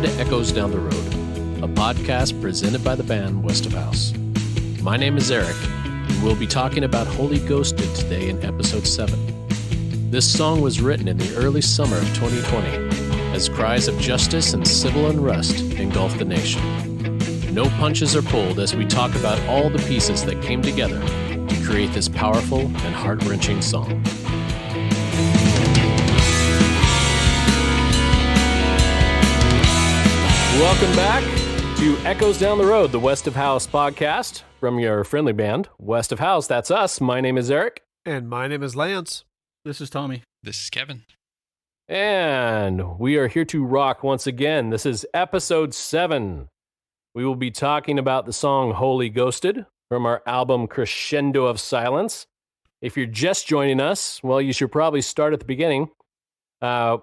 to Echoes Down the Road, a podcast presented by the band West of House. My name is Erick, and we'll be talking about Holy Ghosted today in episode 7. This song was written in the early summer of 2020 as cries of justice and civil unrest engulfed the nation. No punches are pulled as we talk about all the pieces that came together to create this powerful and heart-wrenching song. Welcome back to Echoes Down the Road, the West of House podcast from your friendly band, West of House. That's us. My name is Erick. And my name is Lance. This is Tommy. This is Kevin. And we are here to rock once again. This is episode 7. We will be talking about the song Holy Ghosted from our album Crescendo of Silence. If you're just joining us, well, you should probably start at the beginning. As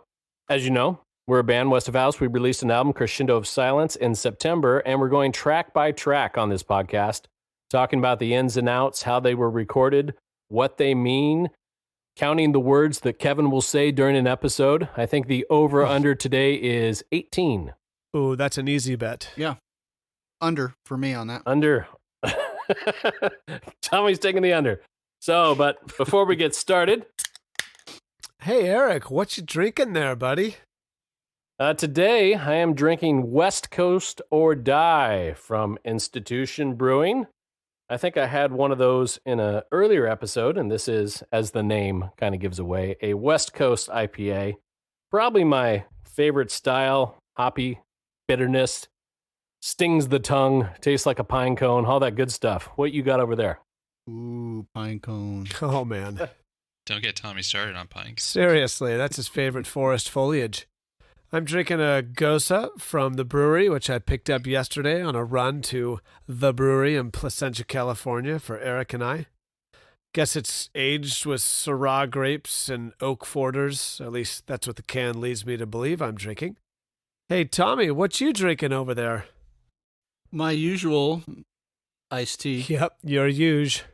you know, we're a band, West of House. We released an album, Crescendo of Silence, in September, and we're going track by track on this podcast, talking about the ins and outs, how they were recorded, what they mean, counting the words that Kevin will say during an episode. I think the over-under today is 18. Oh, that's an easy bet. Yeah. Under for me on that. Under. Tommy's taking the under. So, but before we get started. Hey, Erick, what you drinking there, buddy? Today, I am drinking West Coast or Die from Institution Brewing. I think I had one of those in an earlier episode, and this is, as the name kind of gives away, a West Coast IPA. Probably my favorite style, hoppy, bitterness, stings the tongue, tastes like a pine cone, all that good stuff. What you got over there? Ooh, pine cone. Oh, man. Don't get Tommy started on pine. Seriously, that's his favorite forest foliage. I'm drinking a Gosa from the brewery, which I picked up yesterday on a run to the brewery in Placentia, California for Erick and I. Guess it's aged with Syrah grapes and oak foeders. At least that's what the can leads me to believe I'm drinking. Hey, Tommy, what you drinking over there? My usual iced tea. Yep, your huge.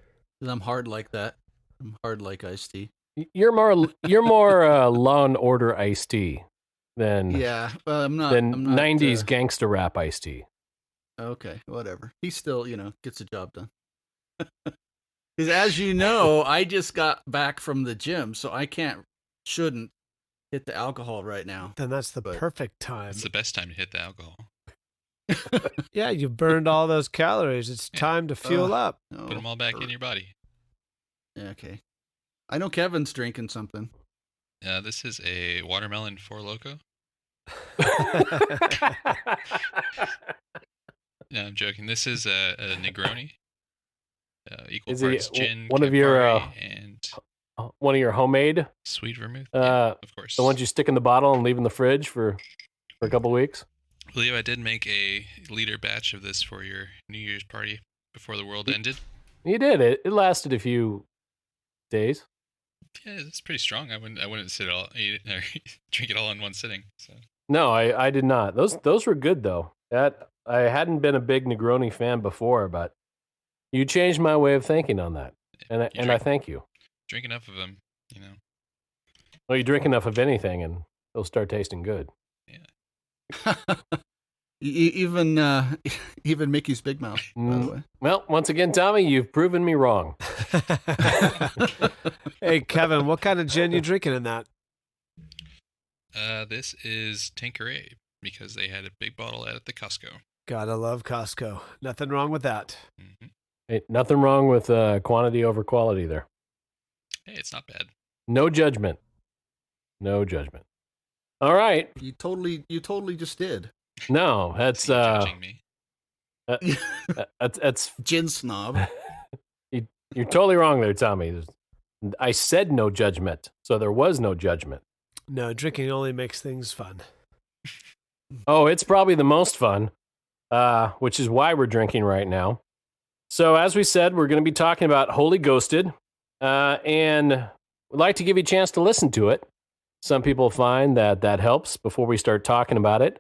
I'm hard like that. I'm hard like iced tea. You're more Law and Order iced tea than Yeah, well, I'm not 90s gangster rap iced tea. Okay, whatever. He still, gets the job done. Because as you know, I just got back from the gym, so I shouldn't hit the alcohol right now. Then that's the perfect time. It's the best time to hit the alcohol. Yeah, you burned all those calories. It's time to fuel up. Put them all back in your body. Yeah, okay. I know Kevin's drinking something. This is a watermelon Four Loko. No, I'm joking. This is a Negroni. Equal Is parts it gin, one of your Campari, and one of your homemade sweet vermouth? of course. The ones you stick in the bottle and leave in the fridge for a couple weeks? I believe I did make a liter batch of this for your New Year's party before the world ended. You did. It lasted a few days. Yeah, it's pretty strong. I wouldn't sit all eat it, or drink it all in one sitting. So. No, I did not. Those were good though. I hadn't been a big Negroni fan before, but you changed my way of thinking on that, and I thank you. Drink enough of them, Well, you drink enough of anything, and they'll start tasting good. Yeah. Even Mickey's Big Mouth, by the way. Well, once again, Tommy, you've proven me wrong. Hey, Kevin, what kind of gin you drinking in that? This is Tanqueray because they had a big bottle at the Costco. Gotta love Costco. Nothing wrong with that. Mm-hmm. Hey, nothing wrong with quantity over quality there. Hey, it's not bad. No judgment. No judgment. All right. You totally just did. No, that's judging me. That's Gin snob. You're totally wrong there, Tommy. I said no judgment, so there was no judgment. No, drinking only makes things fun. Oh, it's probably the most fun, which is why we're drinking right now. So as we said, we're going to be talking about Holy Ghosted, and we'd like to give you a chance to listen to it. Some people find that helps before we start talking about it.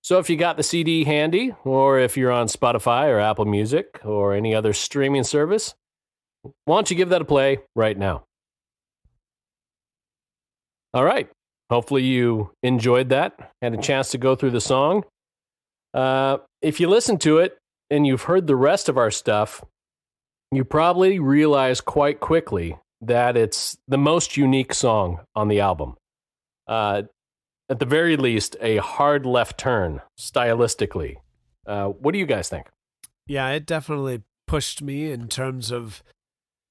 So if you got the CD handy, or if you're on Spotify or Apple Music or any other streaming service, why don't you give that a play right now? All right. Hopefully you enjoyed that, had a chance to go through the song. If you listen to it and you've heard the rest of our stuff, you probably realize quite quickly that it's the most unique song on the album. At the very least, a hard left turn stylistically. What do you guys think? Yeah, it definitely pushed me in terms of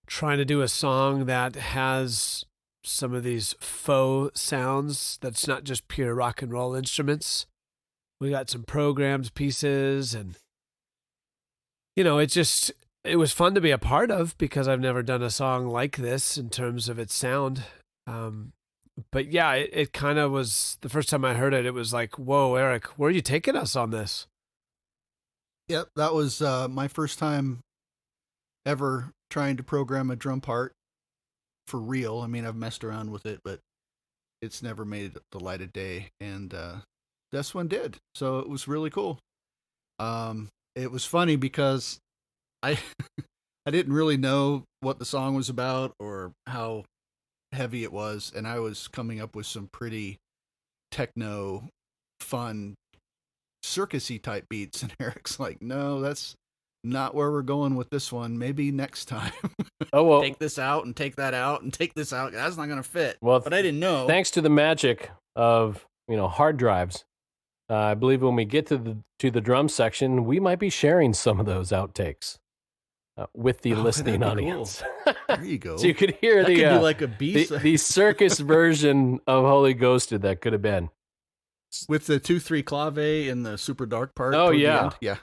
trying to do a song that has some of these faux sounds that's not just pure rock and roll instruments. We got some programmed pieces, and it was fun to be a part of because I've never done a song like this in terms of its sound. But yeah, it kind of was, the first time I heard it, it was like, whoa, Eric, where are you taking us on this? Yep, that was my first time ever trying to program a drum part for real. I mean, I've messed around with it, but it's never made the light of day, and this one did. So it was really cool. It was funny because I I didn't really know what the song was about or how heavy it was, and I was coming up with some pretty techno, fun, circusy type beats, and Eric's like, no, that's not where we're going with this one. Maybe next time. Oh, well, take this out and take that out and take this out. That's not going to fit. Well, but I didn't know. Thanks to the magic of hard drives, I believe when we get to the drum section, we might be sharing some of those outtakes with the listening audience. Cool. There you go. So you could hear that could be like a the circus version of Holy Ghosted that could have been. With the 2/3 clave in the super dark part. Oh yeah, yeah.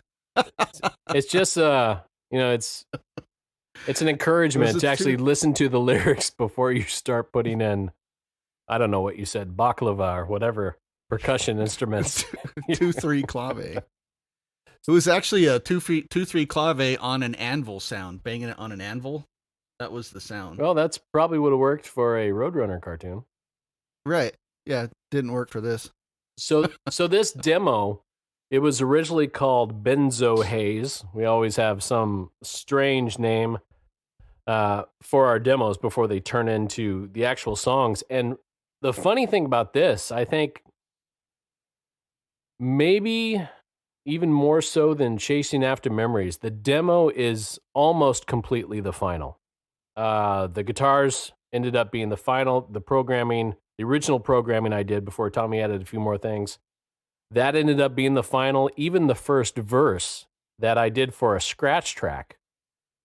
It's just it's an encouragement to actually listen to the lyrics before you start putting in, I don't know what you said, baklava or whatever percussion instruments. 2/3 clave. It was actually a 2/3 clave on an anvil sound, banging it on an anvil. That was the sound. Well, that's probably would have worked for a Roadrunner cartoon. Right. Yeah, it didn't work for this. So this demo, it was originally called Benzo Haze. We always have some strange name for our demos before they turn into the actual songs. And the funny thing about this, I think maybe even more so than Chasing After Memories, the demo is almost completely the final. The guitars ended up being the final, the original programming I did before Tommy added a few more things, that ended up being the final. Even the first verse that I did for a scratch track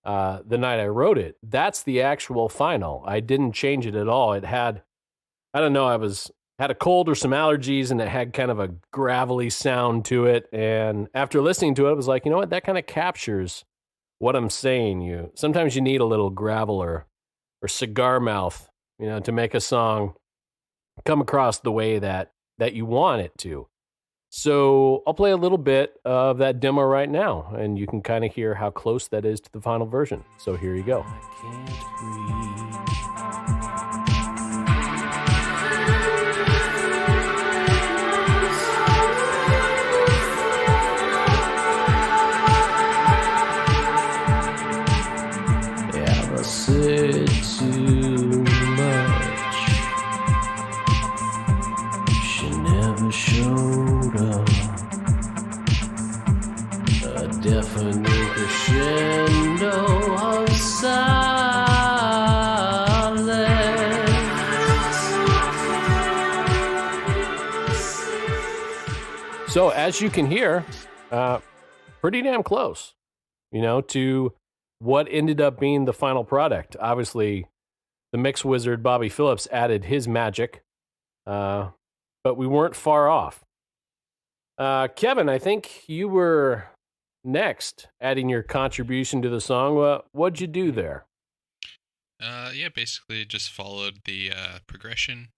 the night I wrote it, that's the actual final. I didn't change it at all. It had, I don't know, had a cold or some allergies, and it had kind of a gravelly sound to it. And after listening to it, I was like, you know what, that kind of captures what I'm saying. Sometimes you need a little gravel or cigar mouth, to make a song come across the way that you want it to. So I'll play a little bit of that demo right now, and you can kind of hear how close that is to the final version. So here you go. I can't breathe. Ever said too much? She never showed up. A definite crescendo of silence. So as you can hear, pretty damn close, to what ended up being the final product. Obviously, the mix wizard, Bobby Phillips, added his magic, but we weren't far off. Kevin, I think you were next, adding your contribution to the song. What'd you do there? Yeah, basically just followed the progression,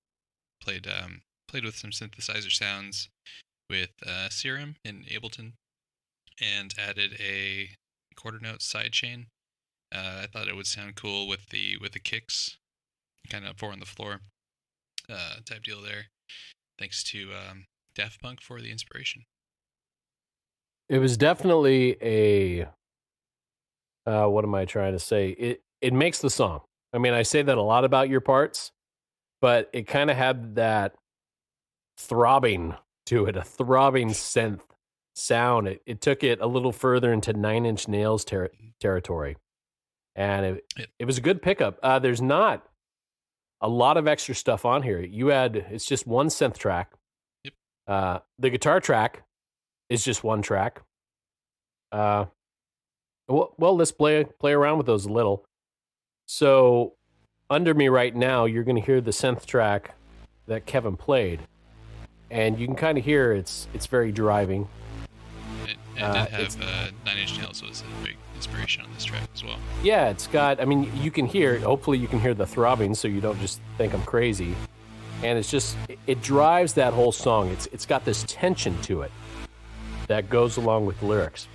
played with some synthesizer sounds with Serum in Ableton, and added a quarter note sidechain. I thought it would sound cool with the kicks, kind of 4 on the floor type deal there. Thanks to Daft Punk for the inspiration. It was definitely a what am I trying to say? It makes the song. I mean, I say that a lot about your parts, but it kind of had that throbbing to it, a throbbing synth sound. It took it a little further into Nine Inch Nails territory. And it was a good pickup. There's not a lot of extra stuff on here. It's just one synth track. Yep. The guitar track is just one track. Well, let's play around with those a little. So under me right now, you're going to hear the synth track that Kevin played. And you can kind of hear it's very driving. It did have Nine Inch Nails was a big inspiration on this track as well. Yeah, it's got, I mean, you can hear, hopefully you can hear the throbbing so you don't just think I'm crazy. And it's just, it drives that whole song. It's got this tension to it that goes along with the lyrics.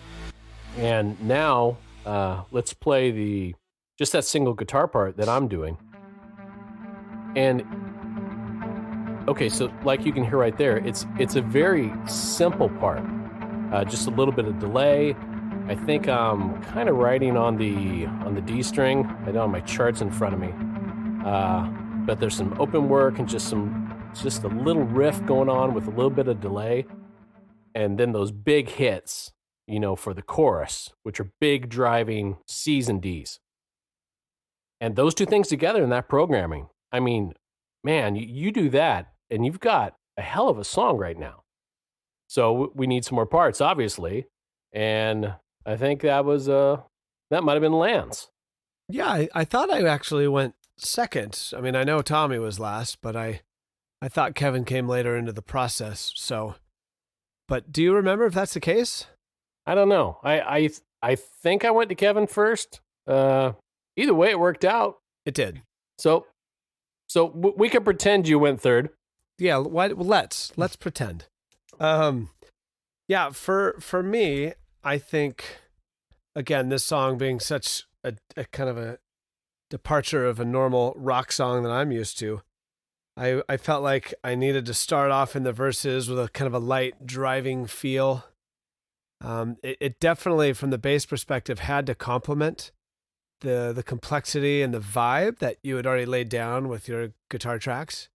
And now, let's play just that single guitar part that I'm doing. And, okay, so like you can hear right there, it's a very simple part. Just a little bit of delay. I think I'm kind of writing on the D string. I don't have my charts in front of me. But there's some open work and just a little riff going on with a little bit of delay. And then those big hits, for the chorus, which are big driving C's and D's. And those two things together in that programming, I mean, man, you do that and you've got a hell of a song right now. So we need some more parts, obviously. And I think that might have been Lance. Yeah, I thought I actually went second. I mean, I know Tommy was last, but I thought Kevin came later into the process. So, but do you remember if that's the case? I don't know. I think I went to Kevin first. Either way, it worked out. It did. So we could pretend you went third. Yeah, let's pretend. Yeah, for me, I think, again, this song being such a kind of a departure of a normal rock song that I'm used to, I felt like I needed to start off in the verses with a kind of a light driving feel. It definitely, from the bass perspective, had to complement the complexity and the vibe that you had already laid down with your guitar tracks,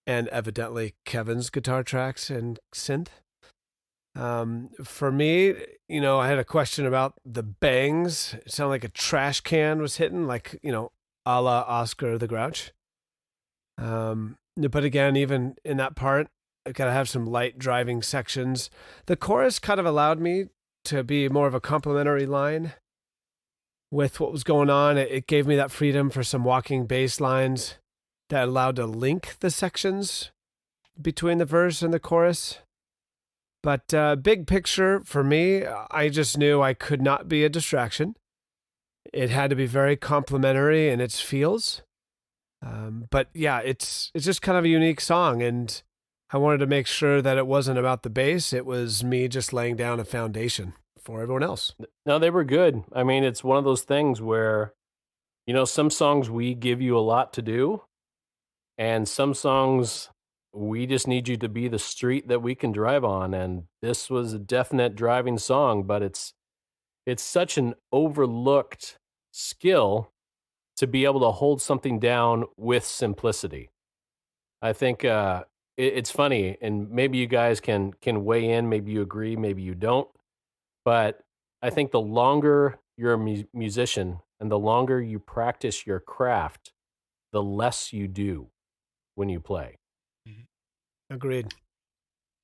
and evidently Kevin's guitar tracks and synth. For me, I had a question about the bangs. It sounded like a trash can was hitting, like, a la Oscar the Grouch. But again, even in that part, I gotta have some light driving sections. The chorus kind of allowed me to be more of a complimentary line with what was going on. It gave me that freedom for some walking bass lines that allowed to link the sections between the verse and the chorus. But big picture for me, I just knew I could not be a distraction. It had to be very complimentary in its feels. But yeah, it's just kind of a unique song, and I wanted to make sure that it wasn't about the bass. It was me just laying down a foundation for everyone else. No, they were good. I mean, it's one of those things where, some songs we give you a lot to do, and some songs we just need you to be the street that we can drive on. And this was a definite driving song, but it's such an overlooked skill to be able to hold something down with simplicity. I think it's funny, and maybe you guys can weigh in. Maybe you agree, maybe you don't. But I think the longer you're a musician and the longer you practice your craft, the less you do when you play. Mm-hmm. Agreed.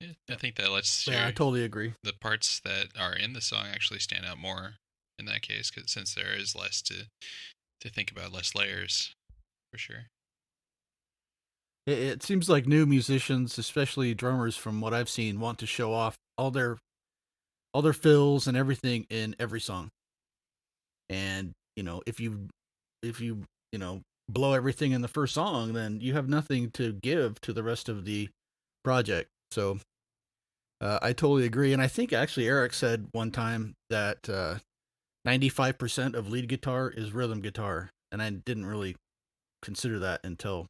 Yeah, I think that lets I totally agree. the parts that are in the song actually stand out more in that case, since there is less to think about, less layers, for sure. It seems like new musicians, especially drummers, from what I've seen, want to show off all their fills and everything in every song. And if you blow everything in the first song, then you have nothing to give to the rest of the project. So I totally agree. And I think actually Erick said one time that 95% of lead guitar is rhythm guitar, and I didn't really consider that until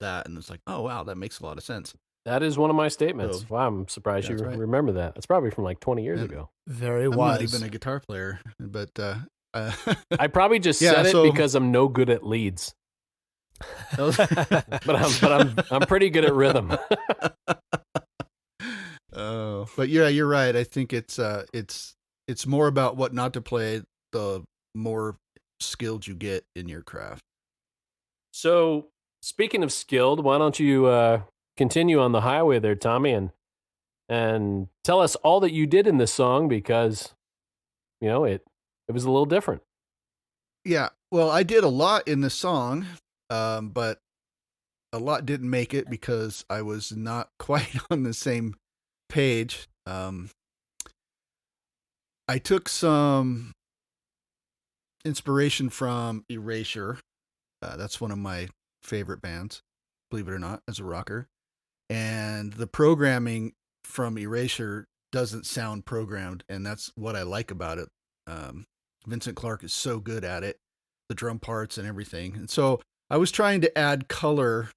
that, and it's like, oh wow, that makes a lot of sense. That is one of my statements. So, wow, I'm surprised you right. remember that. That's probably from like 20 years ago. Very I'm wise. not even a guitar player, but I probably just said it because I'm no good at leads. but I'm pretty good at rhythm. Oh So, but yeah, you're right. I think it's more about what not to play the more skilled you get in your craft. So, speaking of skilled, why don't you continue on the highway there, Tommy, and tell us all that you did in this song, because it was a little different. Yeah, well, I did a lot in this song, but a lot didn't make it because I was not quite on the same page. I took some inspiration from Erasure. That's one of my favorite bands, believe it or not, as a rocker. And the programming from Erasure doesn't sound programmed, and that's what I like about it. Vincent Clarke is so good at it, the drum parts and everything. And so I was trying to add color,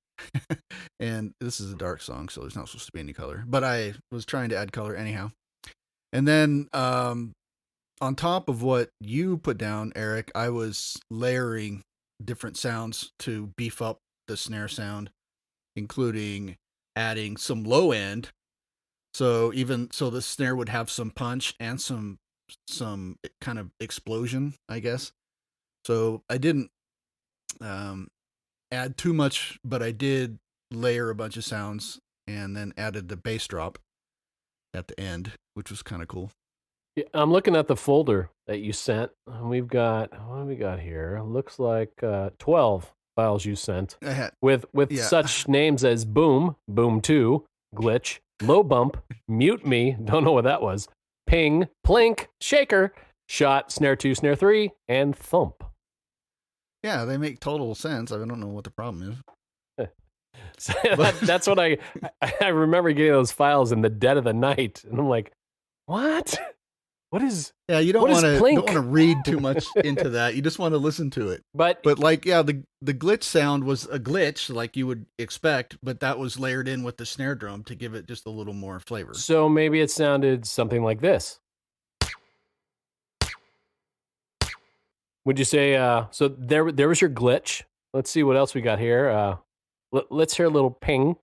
and this is a dark song, so there's not supposed to be any color, but I was trying to add color anyhow. And then on top of what you put down, Eric, I was layering different sounds to beef up the snare sound, including adding some low end. So the snare would have some punch and some kind of explosion, I guess. So I didn't add too much, but I did layer a bunch of sounds and then added the bass drop at the end, which was kind of cool. Yeah, I'm looking at the folder that you sent. We've got, what do we got here? Looks like 12 files you sent with such names as Boom, Boom 2, Glitch, Low Bump, Mute Me, don't know what that was, Ping, Plink, Shaker, Shot, Snare 2, Snare 3, and Thump. Yeah, they make total sense. I don't know what the problem is. So that's what I remember getting those files in the dead of the night, and I'm like, what? What is? Yeah, you don't want to read too much into that. You just want to listen to it. But like, yeah, the glitch sound was a glitch like you would expect, but that was layered in with the snare drum to give it just a little more flavor. So maybe it sounded something like this. Would you say? So there was your glitch. Let's see what else we got here. Let's hear a little ping.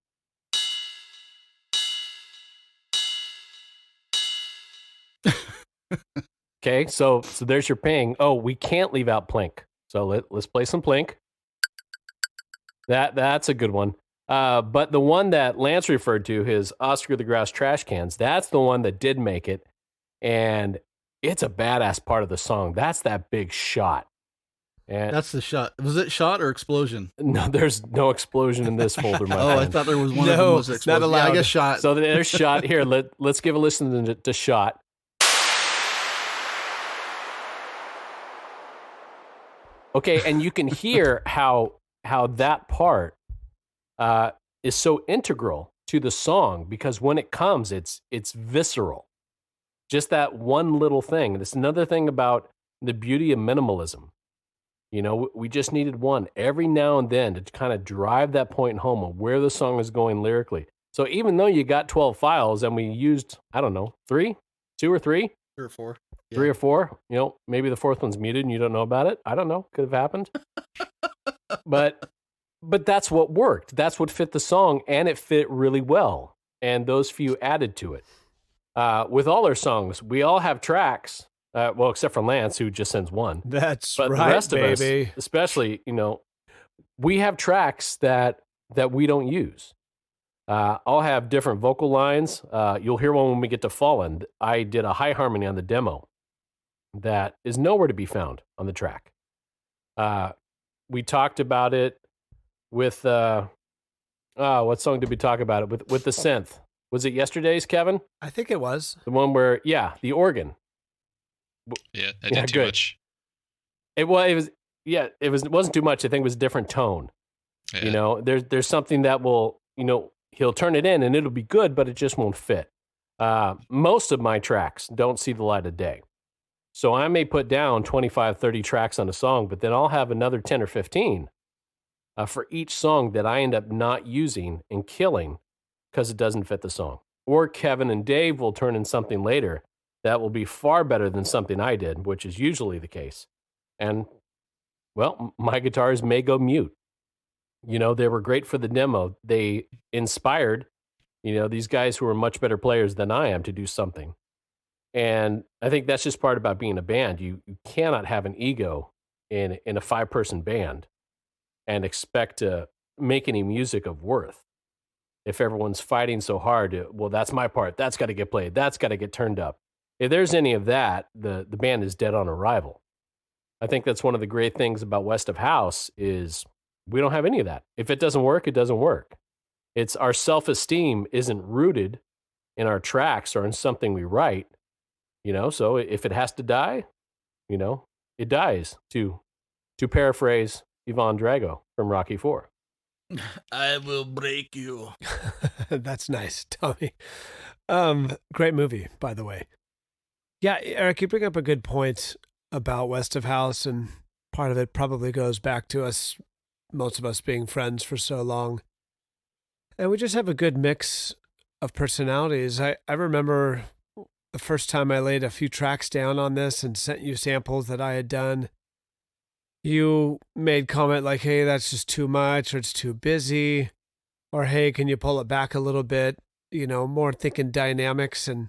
Okay, so there's your ping. Oh, we can't leave out plink. So let's play some plink. That's a good one. But the one that Lance referred to, his Oscar the Grouch trash cans, that's the one that did make it. And it's a badass part of the song. That's that big shot. And that's the shot. Was it shot or explosion? No, there's no explosion in this folder, my friend. I thought there was one of them was explosion. Not allowed. Yeah, I guess shot. So there's shot. Here, let's give a listen to shot. Okay, and you can hear how that part is so integral to the song, because when it comes, it's visceral. Just that one little thing. That's another thing about the beauty of minimalism. We just needed one every now and then to kind of drive that point home of where the song is going lyrically. So even though you got 12 files and we used, I don't know, 2 or 3? 3 or 4. Yeah. 3 or 4, maybe the 4th one's muted and you don't know about it. I don't know. Could have happened. But that's what worked. That's what fit the song, and it fit really well. And those few added to it. With all our songs, we all have tracks. Well, except for Lance, who just sends one. That's but right, the rest baby. Of us, especially, we have tracks that we don't use. I'll have different vocal lines. You'll hear one when we get to Fallen. I did a high harmony on the demo that is nowhere to be found on the track. We talked about it with, what song did we talk about it with the synth? Was it Yesterday's, Kevin? I think it was. The one where, the organ. Yeah, I did too much. It wasn't too much. I think it was a different tone. Yeah. There's something that will, he'll turn it in and it'll be good, but it just won't fit. Most of my tracks don't see the light of day. So I may put down 25, 30 tracks on a song, but then I'll have another 10 or 15 for each song that I end up not using and killing because it doesn't fit the song. Or Kevin and Dave will turn in something later that will be far better than something I did, which is usually the case. And, well, my guitars may go mute. They were great for the demo. They inspired these guys who are much better players than I am to do something. And I think that's just part about being a band. You cannot have an ego in a 5-person band and expect to make any music of worth. If everyone's fighting so hard, well, that's my part. That's got to get played. That's got to get turned up. If there's any of that, the band is dead on arrival. I think that's one of the great things about West of House is we don't have any of that. If it doesn't work, it doesn't work. It's our self-esteem isn't rooted in our tracks or in something we write, so if it has to die, it dies, to paraphrase Ivan Drago from Rocky IV. I will break you. That's nice, Tommy. Great movie, by the way. Yeah, Eric, you bring up a good point about West of House, and part of it probably goes back to most of us being friends for so long. And we just have a good mix of personalities. I remember the first time I laid a few tracks down on this and sent you samples that I had done. You made comment like, hey, that's just too much, or it's too busy, or hey, can you pull it back a little bit? More thinking dynamics, and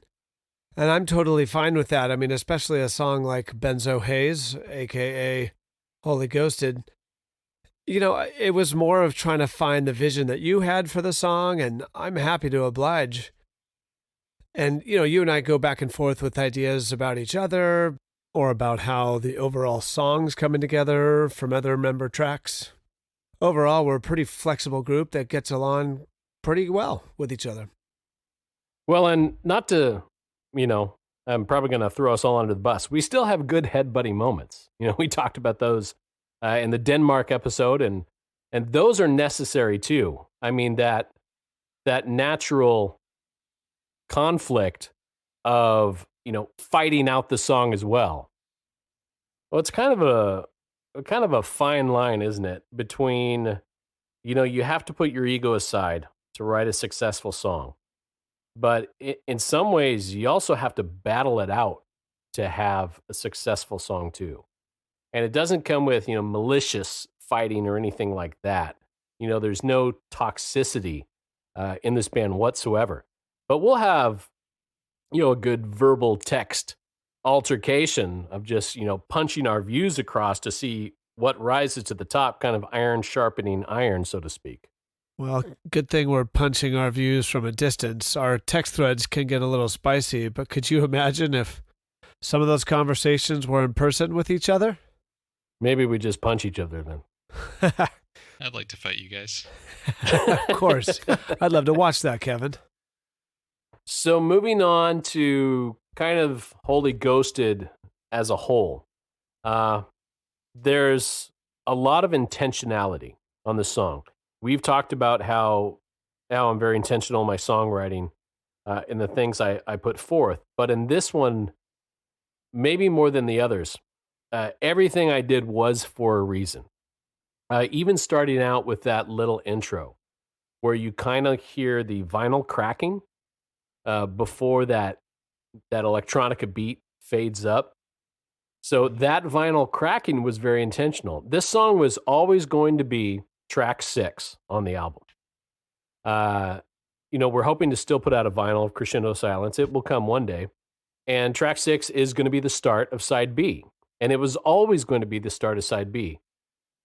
I'm totally fine with that. I mean, especially a song like Benzo Hayes, aka Holy Ghosted. It was more of trying to find the vision that you had for the song, and I'm happy to oblige. And, you and I go back and forth with ideas about each other, or about how the overall song's coming together from other member tracks. Overall, we're a pretty flexible group that gets along pretty well with each other. Well, and not to, I'm probably going to throw us all under the bus. We still have good head-butting moments. We talked about those in the Denmark episode, and those are necessary too. I mean, that natural conflict of, fighting out the song as well. Well, it's kind of a fine line, isn't it? Between, you have to put your ego aside to write a successful song. But in some ways, you also have to battle it out to have a successful song too. And it doesn't come with, malicious fighting or anything like that. There's no toxicity in this band whatsoever. But we'll have, a good verbal text altercation of just, punching our views across to see what rises to the top, kind of iron sharpening iron, so to speak. Well, good thing we're punching our views from a distance. Our text threads can get a little spicy, but could you imagine if some of those conversations were in person with each other? Maybe we just punch each other then. I'd like to fight you guys. Of course. I'd love to watch that, Kevin. So moving on to kind of Holy Ghosted as a whole, there's a lot of intentionality on the song. We've talked about how I'm very intentional in my songwriting in the things I put forth. But in this one, maybe more than the others, everything I did was for a reason. Even starting out with that little intro where you kind of hear the vinyl cracking before that electronica beat fades up. So that vinyl cracking was very intentional. This song was always going to be track 6 on the album. We're hoping to still put out a vinyl of Crescendo Silence. It will come one day. And track 6 is going to be the start of side B. And it was always going to be the start of side B.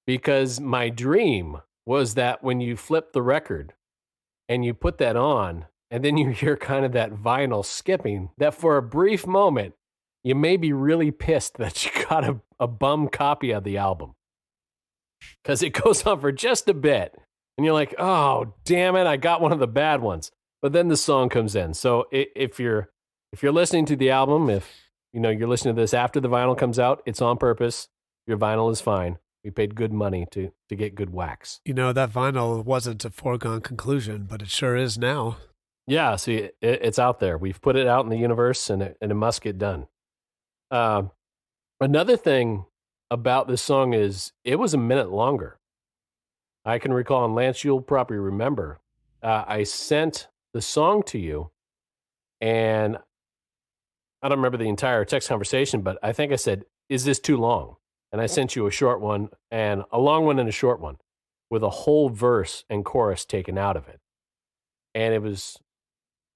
Because my dream was that when you flip the record and you put that on, and then you hear kind of that vinyl skipping, that for a brief moment, you may be really pissed that you got a bum copy of the album. Because it goes on for just a bit. And you're like, oh, damn it, I got one of the bad ones. But then the song comes in. So if you're listening to the album, if you're listening to this after the vinyl comes out, it's on purpose. Your vinyl is fine. We paid good money to get good wax. That vinyl wasn't a foregone conclusion, but it sure is now. Yeah, see, it's out there. We've put it out in the universe, and it must get done. Another thing about this song is it was a minute longer. I can recall, and Lance, you'll probably remember, I sent the song to you, and I don't remember the entire text conversation, but I think I said, is this too long? And I sent you a short one, and a long one and a short one, with a whole verse and chorus taken out of it. And it was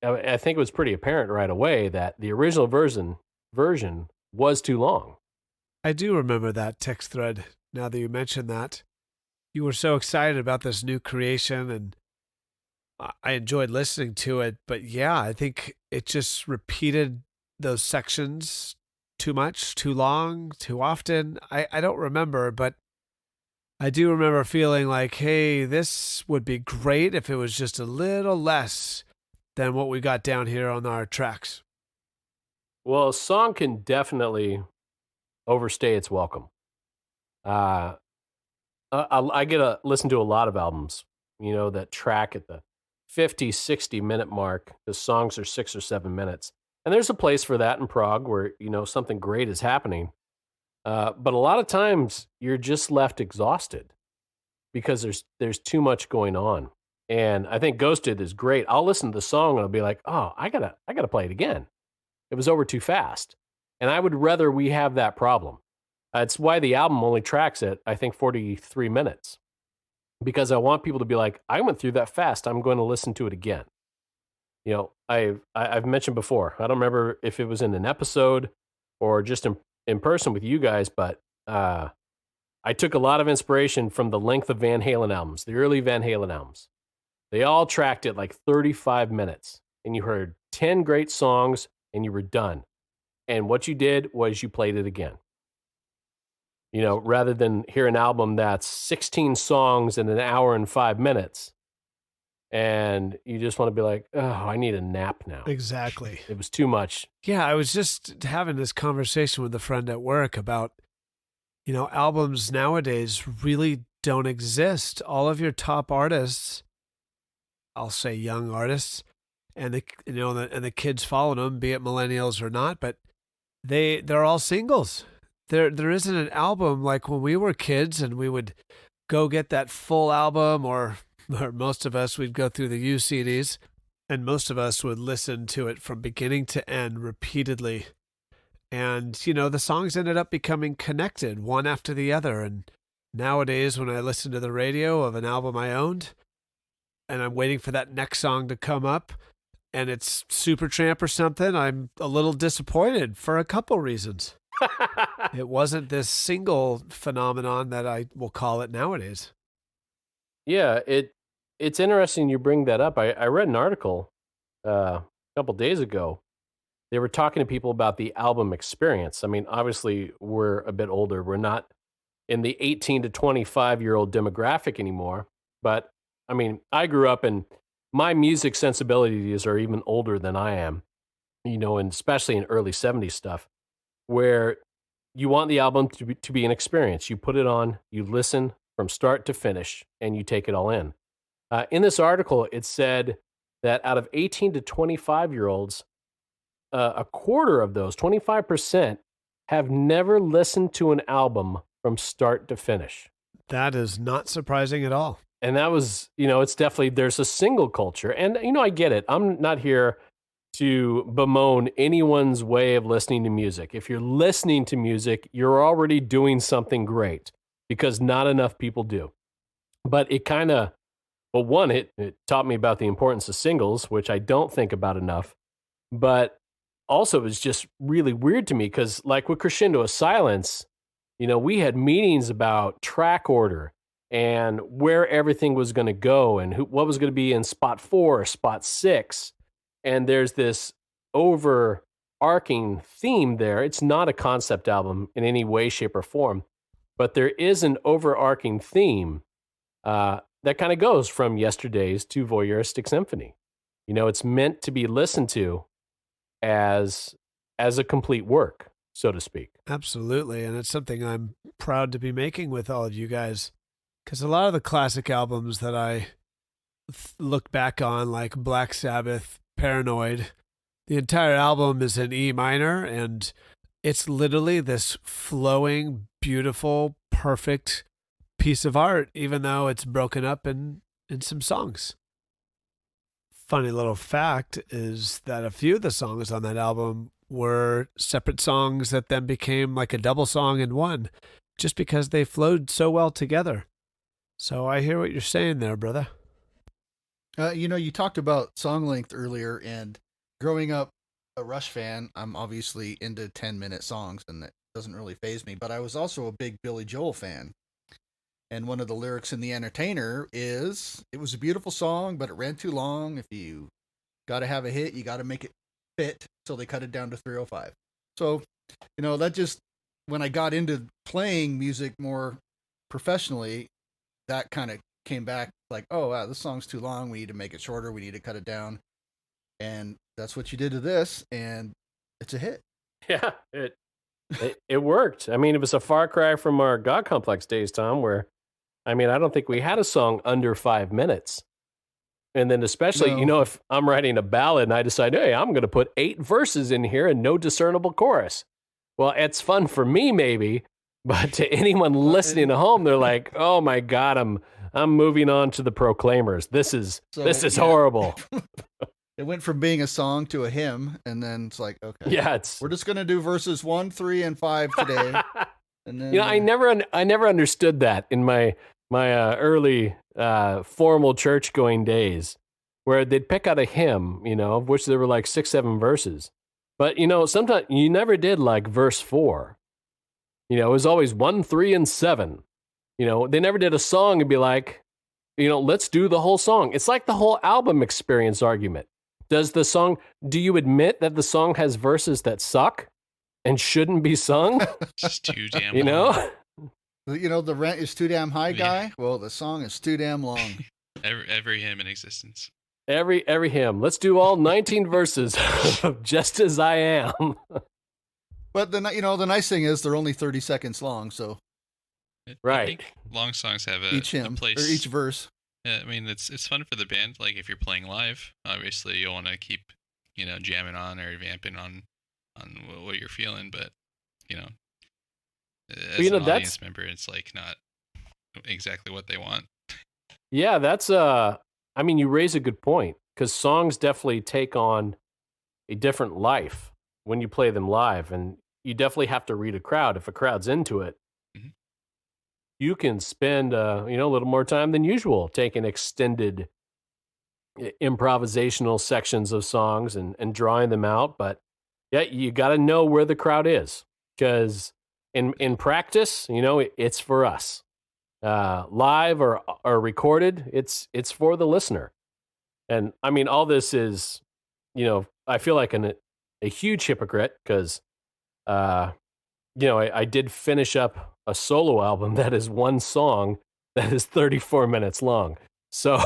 I think it was pretty apparent right away that the original version was too long. I do remember that text thread now that you mention that. You were so excited about this new creation, and I enjoyed listening to it. But yeah, I think it just repeated those sections too much, too long, too often. I don't remember, but I do remember feeling like, hey, this would be great if it was just a little less than what we got down here on our tracks. Well, a song can definitely overstay its welcome. I get to listen to a lot of albums, that track at the 50, 60-minute mark. The songs are 6 or 7 minutes. And there's a place for that in prog where, something great is happening. But a lot of times you're just left exhausted because there's too much going on. And I think Ghosted is great. I'll listen to the song and I'll be like, oh, I gotta play it again. It was over too fast. And I would rather we have that problem. It's why the album only tracks at, I think, 43 minutes. Because I want people to be like, I went through that fast. I'm going to listen to it again. I've mentioned before, I don't remember if it was in an episode or just in person with you guys, but I took a lot of inspiration from the length of Van Halen albums, the early Van Halen albums. They all tracked at like 35 minutes, and you heard 10 great songs, and you were done. And what you did was you played it again. Rather than hear an album that's 16 songs in an hour and 5 minutes, and you just want to be like, oh, I need a nap now. Exactly. It was too much. Yeah, I was just having this conversation with a friend at work about, albums nowadays really don't exist. All of your top artists, I'll say young artists, and the kids following them, be it millennials or not, but they're all singles. There isn't an album like when we were kids and we would go get that full album, or most of us, we'd go through the U CDs, and most of us would listen to it from beginning to end repeatedly. And, the songs ended up becoming connected one after the other. And nowadays, when I listen to the radio of an album I owned, and I'm waiting for that next song to come up, and it's Supertramp or something, I'm a little disappointed for a couple reasons. It wasn't this single phenomenon that I will call it nowadays. Yeah, it's interesting you bring that up. I read an article a couple days ago. They were talking to people about the album experience. I mean, obviously, we're a bit older. We're not in the 18 to 25-year-old demographic anymore. But, I mean, I grew up and my music sensibilities are even older than I am, and especially in early 70s stuff, where you want the album to be an experience. You put it on, you listen from start to finish, and you take it all in. In this article, it said that out of 18 to 25-year-olds, a quarter of those, 25%, have never listened to an album from start to finish. That is not surprising at all. And that was, it's definitely, there's a single culture. And, I get it. I'm not here to bemoan anyone's way of listening to music. If you're listening to music, you're already doing something great because not enough people do. But it kind of, well, one, it taught me about the importance of singles, which I don't think about enough. But also, it was just really weird to me because, like with Crescendo of Silence, we had meetings about track order and where everything was going to go and what was going to be in spot 4 or spot 6. And there's this overarching theme there. It's not a concept album in any way, shape, or form, but there is an overarching theme that kind of goes from Yesterdays to Voyeuristic Symphony. It's meant to be listened to as a complete work, so to speak. Absolutely, and it's something I'm proud to be making with all of you guys, because a lot of the classic albums that I look back on, like Black Sabbath, Paranoid, the entire album is in E minor, and it's literally this flowing, beautiful, perfect piece of art, even though it's broken up in some songs. Funny little fact is that a few of the songs on that album were separate songs that then became like a double song in one, just because they flowed so well together. So I hear what you're saying there, brother. You talked about song length earlier, and growing up a Rush fan, I'm obviously into 10-minute songs, and that doesn't really faze me. But I was also a big Billy Joel fan. And one of the lyrics in The Entertainer is, "It was a beautiful song, but it ran too long. If you got to have a hit, you got to make it fit." So they cut it down to 3:05. So, that just, when I got into playing music more professionally, that kind of came back like, oh, wow, this song's too long. We need to make it shorter. We need to cut it down. And that's what you did to this. And it's a hit. Yeah, it worked. I mean, it was a far cry from our God Complex days, Tom, where, I don't think we had a song under 5 minutes. And then especially, No. if I'm writing a ballad and I decide, hey, I'm going to put 8 verses in here and no discernible chorus. Well, it's fun for me, maybe, but to anyone listening at home, they're like, oh my God, I'm moving on to the Proclaimers. This is horrible. It went from being a song to a hymn, and then it's like, okay, yeah, we're just going to do verses 1, 3, and 5 today. And then, I never understood that in my early formal church going days, where they'd pick out a hymn, of which there were like 6, 7 verses. But, sometimes you never did like verse 4. It was always 1, 3, and 7. They never did a song and be like, let's do the whole song. It's like the whole album experience argument. Do you admit that the song has verses that suck and shouldn't be sung? Just too damn long. The rent is too damn high, guy. Yeah. Well, the song is too damn long. Every hymn in existence. Every hymn. Let's do all 19 verses of Just As I Am. But the nice thing is they're only 30 seconds long, so Right. I think long songs have each hymn place. or each verse. Yeah, it's fun for the band. Like if you're playing live, obviously you'll want to keep jamming on or vamping on what you're feeling. But as an audience member, it's like not exactly what they want. Yeah, that's you raise a good point, because songs definitely take on a different life when you play them live, and you definitely have to read a crowd. If a crowd's into it, you can spend a little more time than usual taking extended improvisational sections of songs and drawing them out. But yeah, you got to know where the crowd is, because in practice, it's for us. Live or recorded, it's for the listener. And all this is, I feel like a huge hypocrite, because I did finish up a solo album that is one song that is 34 minutes long. So,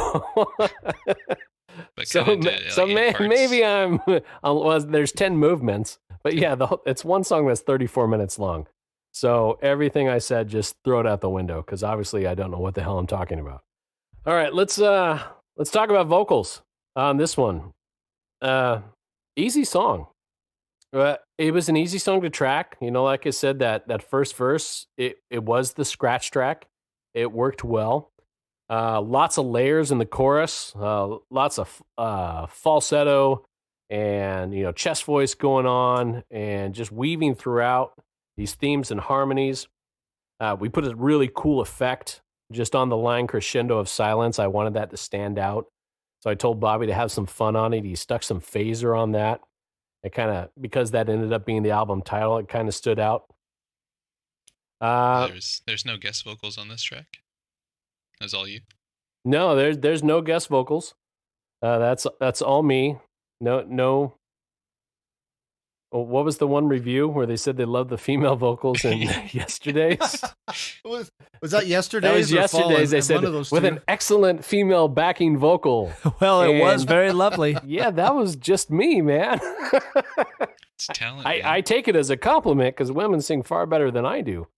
maybe there's 10 movements, but yeah, it's one song that's 34 minutes long. So everything I said, just throw it out the window, because obviously I don't know what the hell I'm talking about. All right, let's talk about vocals on this one. Easy song. It was an easy song to track. Like I said, that first verse, it was the scratch track. It worked well. Lots of layers in the chorus. Lots of falsetto and chest voice going on, and just weaving throughout these themes and harmonies. We put a really cool effect just on the line crescendo of silence. I wanted that to stand out, so I told Bobby to have some fun on it. He stuck some phaser on that. It kind of, because that ended up being the album title, it kind of stood out. There's no guest vocals on this track. That's all you. No, there's no guest vocals. That's all me. No. What was the one review where they said they loved the female vocals in Yesterday's? was that Yesterday's? That was Yesterday's. They said with an excellent female backing vocal. Well, it was very lovely. Yeah, that was just me, man. It's talent. I take it as a compliment, because women sing far better than I do.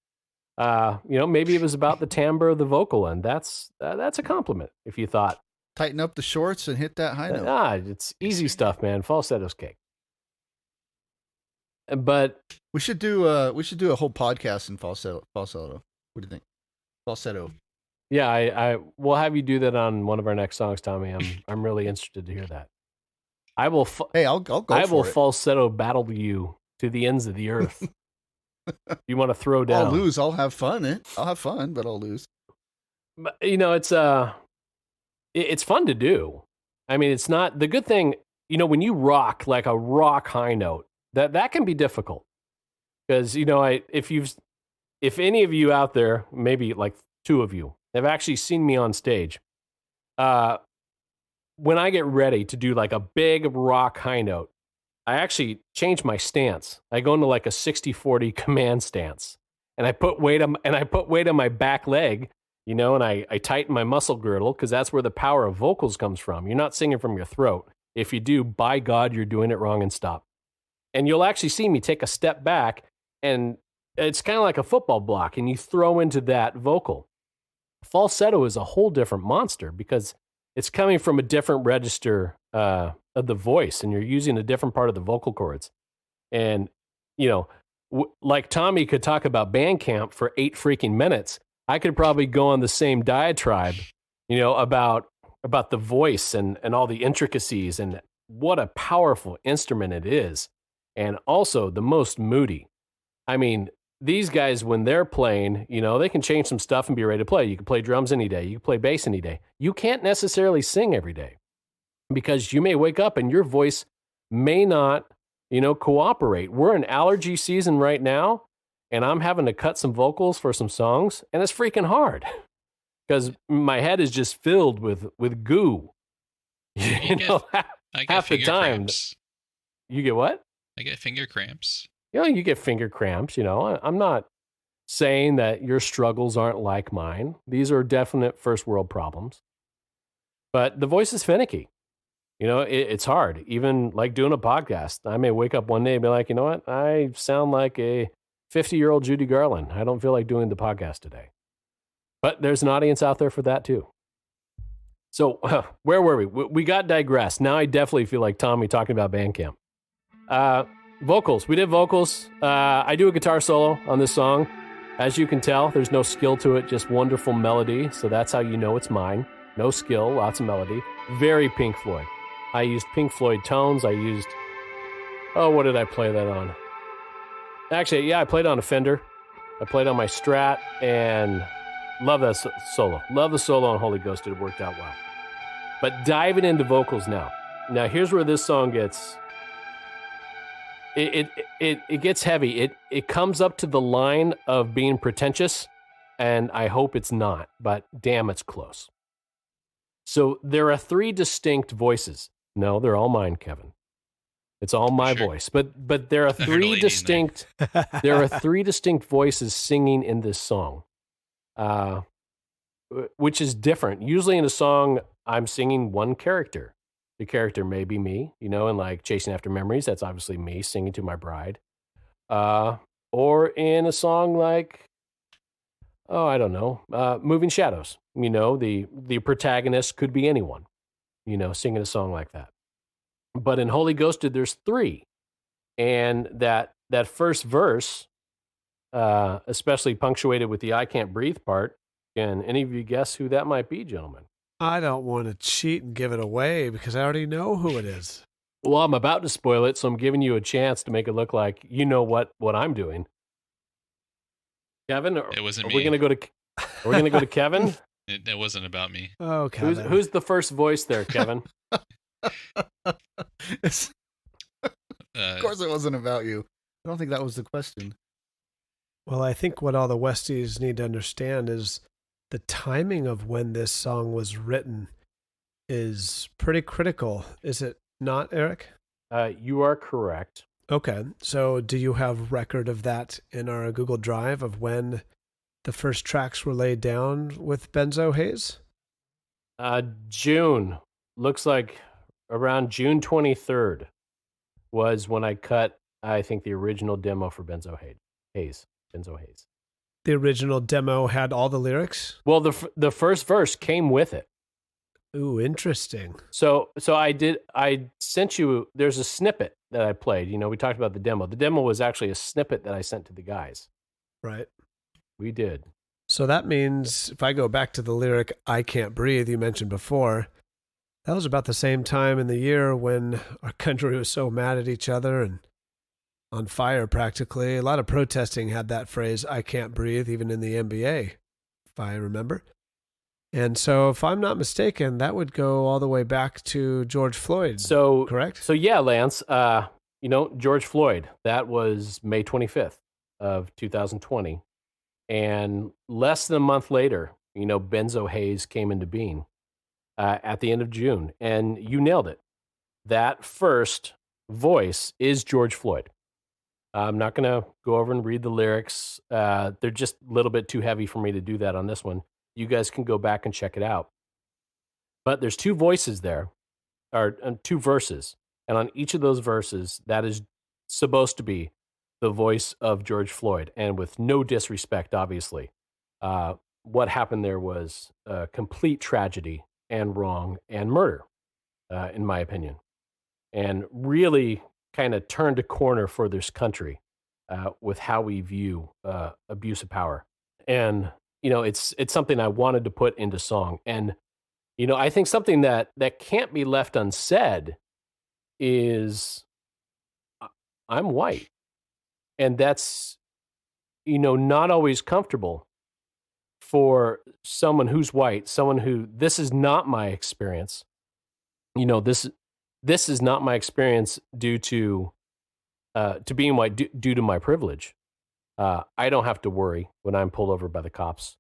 Maybe it was about the timbre of the vocal, and that's a compliment. If you thought, tighten up the shorts and hit that high note. It's easy stuff, man. Falsetto's cake. But we should do a whole podcast in falsetto. What do you think? Falsetto. Yeah, I will have you do that on one of our next songs, Tommy. I'm really interested to hear that. I will. I'll go. I will for it. Falsetto battle you to the ends of the earth. You want to throw down? I'll lose. I'll have fun. I'll have fun, but I'll lose. But it's fun to do. I mean, it's not the good thing, when you rock like a rock high note, that can be difficult. Because, if any of you out there, maybe like two of you, have actually seen me on stage, when I get ready to do like a big rock high note, I actually change my stance. I go into like a 60-40 command stance, and I put weight on my back leg, and I tighten my muscle girdle because that's where the power of vocals comes from. You're not singing from your throat. If you do, by God, you're doing it wrong, and stop. And you'll actually see me take a step back, and it's kind of like a football block, and you throw into that vocal. Falsetto is a whole different monster because it's coming from a different register of the voice, and you're using a different part of the vocal cords. And, like Tommy could talk about Bandcamp for 8 freaking minutes, I could probably go on the same diatribe, about the voice and all the intricacies and what a powerful instrument it is. And also the most moody. I mean, these guys, when they're playing, they can change some stuff and be ready to play. You can play drums any day. You can play bass any day. You can't necessarily sing every day because you may wake up and your voice may not, cooperate. We're in allergy season right now, and I'm having to cut some vocals for some songs, and it's freaking hard because my head is just filled with goo. Half the time. Cramps. You get what? I get finger cramps. You get finger cramps. I'm not saying that your struggles aren't like mine. These are definite first world problems. But the voice is finicky. It's hard. Even like doing a podcast. I may wake up one day and be like, you know what? I sound like a 50-year-old Judy Garland. I don't feel like doing the podcast today. But there's an audience out there for that too. So where were we? We got digressed. Now I definitely feel like Tommy talking about Bandcamp. Vocals. We did vocals. I do a guitar solo on this song. As you can tell, there's no skill to it, just wonderful melody. So that's how you know it's mine. No skill, lots of melody. Very Pink Floyd. I used Pink Floyd tones. I used... what did I play that on? Actually, yeah, I played on a Fender. I played on my Strat, and love that solo. Love the solo on Holy Ghost. It worked out well. But diving into vocals now. Now, here's where this song gets... It gets heavy. It comes up to the line of being pretentious, and I hope it's not, but damn, it's close. So there are 3 distinct voices. No, they're all mine, Kevin. It's all my voice. But there are 3 distinct there are 3 distinct voices singing in this song. Which is different. Usually in a song I'm singing one character. The character may be me, and like Chasing After Memories, that's obviously me singing to my bride. Or in a song like, I don't know, Moving Shadows. The protagonist could be anyone, singing a song like that. But in Holy Ghosted, there's 3. And that first verse, especially punctuated with the I can't breathe part, can any of you guess who that might be, gentlemen? I don't want to cheat and give it away because I already know who it is. Well, I'm about to spoil it, so I'm giving you a chance to make it look like you know what I'm doing. Kevin, it wasn't me. Are we gonna go to Kevin? It wasn't about me. Oh, Kevin. Who's the first voice there, Kevin? Of course, it wasn't about you. I don't think that was the question. Well, I think what all the Westies need to understand is the timing of when this song was written is pretty critical. Is it not, Eric? You are correct. Okay. So do you have record of that in our Google Drive of when the first tracks were laid down with Benzo Hayes? June. Looks like around June 23rd was when I cut, I think, the original demo for Benzo Hayes. The original demo had all the lyrics? Well, the first verse came with it. Ooh, interesting. So I sent you, there's a snippet that I played. We talked about the demo. The demo was actually a snippet that I sent to the guys. Right. We did. So that means if I go back to the lyric, I Can't Breathe, you mentioned before, that was about the same time in the year when our country was so mad at each other and on fire practically. A lot of protesting had that phrase, I can't breathe, even in the NBA, if I remember. And so, if I'm not mistaken, that would go all the way back to George Floyd. So correct? So yeah, Lance, George Floyd, that was May 25th of 2020. And less than a month later, Benzo Hayes came into being at the end of June. And you nailed it. That first voice is George Floyd. I'm not going to go over and read the lyrics. They're just a little bit too heavy for me to do that on this one. You guys can go back and check it out. But there's two voices there, or two verses. And on each of those verses, that is supposed to be the voice of George Floyd. And with no disrespect, obviously, what happened there was a complete tragedy and wrong and murder, in my opinion. And really kind of turned a corner for this country with how we view abuse of power. And, it's something I wanted to put into song. And, I think something that can't be left unsaid is I'm white. And that's, not always comfortable for someone who's white, someone who, this is not my experience. This is not my experience due to being white, due to my privilege. I don't have to worry when I'm pulled over by the cops.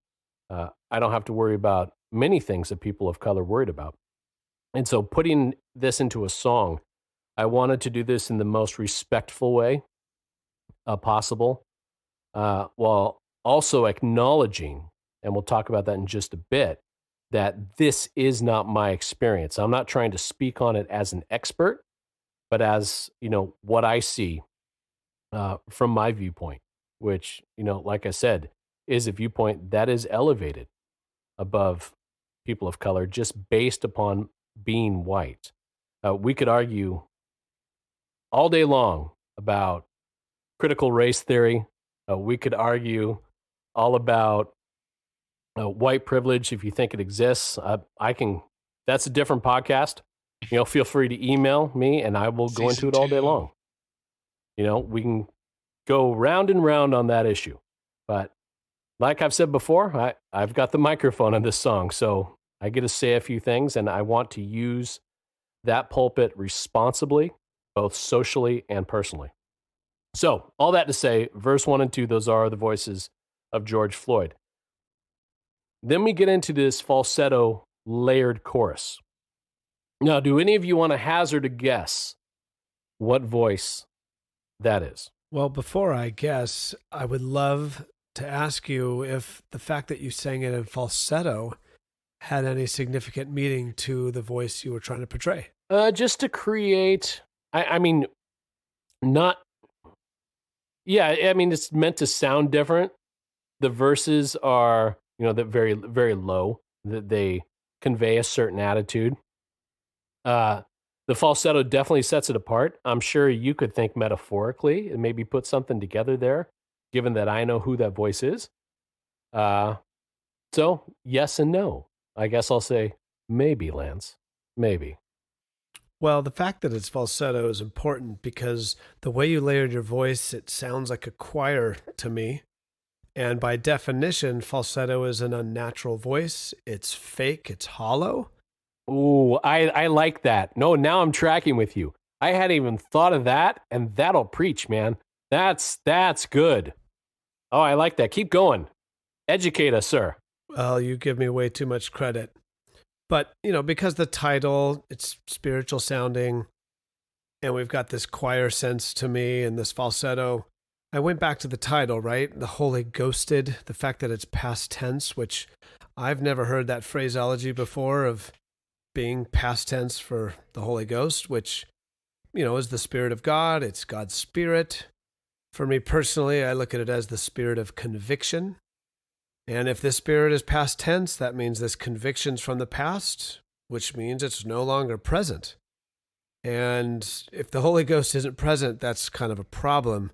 I don't have to worry about many things that people of color worried about. And so putting this into a song, I wanted to do this in the most respectful way possible, while also acknowledging, and we'll talk about that in just a bit, that this is not my experience. I'm not trying to speak on it as an expert, but as, what I see from my viewpoint, which, like I said, is a viewpoint that is elevated above people of color just based upon being white. We could argue all day long about critical race theory. We could argue all about white privilege if you think it exists. That's a different podcast. Feel free to email me and I will go into it all day long. We can go round and round on that issue. But like I've said before, I've got the microphone on this song, so I get to say a few things, and I want to use that pulpit responsibly, both socially and personally. So all that to say, verse 1 and 2, those are the voices of George Floyd. Then we get into this falsetto layered chorus. Now, do any of you want to hazard a guess what voice that is? Well, before I guess, I would love to ask you if the fact that you sang it in falsetto had any significant meaning to the voice you were trying to portray. Just to create, it's meant to sound different. The verses are, that very, very low, that they convey a certain attitude. The falsetto definitely sets it apart. I'm sure you could think metaphorically and maybe put something together there, given that I know who that voice is. So yes and no. I guess I'll say maybe, Lance. Maybe. Well, the fact that it's falsetto is important because the way you layered your voice, it sounds like a choir to me. And by definition, falsetto is an unnatural voice. It's fake. It's hollow. Ooh, I like that. No, now I'm tracking with you. I hadn't even thought of that, and that'll preach, man. That's good. Oh, I like that. Keep going. Educate us, sir. Well, you give me way too much credit. But, because the title, it's spiritual sounding, and we've got this choir sense to me and this falsetto, I went back to the title, right? The Holy Ghosted, the fact that it's past tense, which I've never heard that phraseology before of being past tense for the Holy Ghost, which, is the Spirit of God. It's God's Spirit. For me personally, I look at it as the spirit of conviction. And if this spirit is past tense, that means this conviction's from the past, which means it's no longer present. And if the Holy Ghost isn't present, that's kind of a problem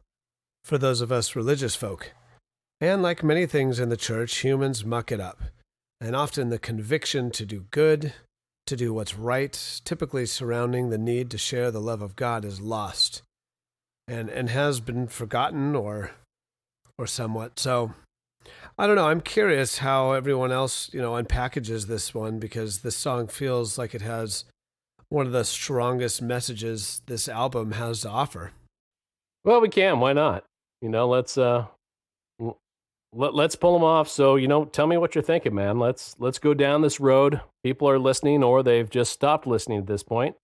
for those of us religious folk. And like many things in the church, humans muck it up. And often the conviction to do good, to do what's right, typically surrounding the need to share the love of God, is lost and has been forgotten or somewhat. So I don't know. I'm curious how everyone else, unpackages this one, because this song feels like it has one of the strongest messages this album has to offer. Well, we can. Why not? Let's let's pull them off. So, tell me what you're thinking, man. Let's go down this road. People are listening, or they've just stopped listening at this point.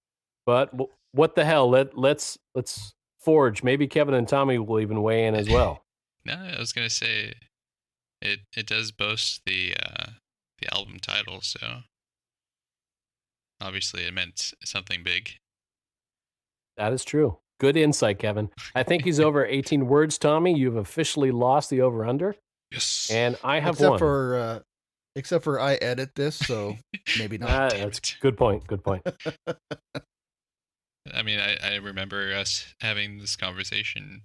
But what the hell? Let's forge. Maybe Kevin and Tommy will even weigh in as well. No, I was gonna say it does boast the album title, so obviously it meant something big. That is true. Good insight, Kevin. I think he's over 18 words, Tommy. You've officially lost the over-under. Yes. And I have except one. Except for I edit this, so maybe not. That's good point. Good point. I mean, I remember us having this conversation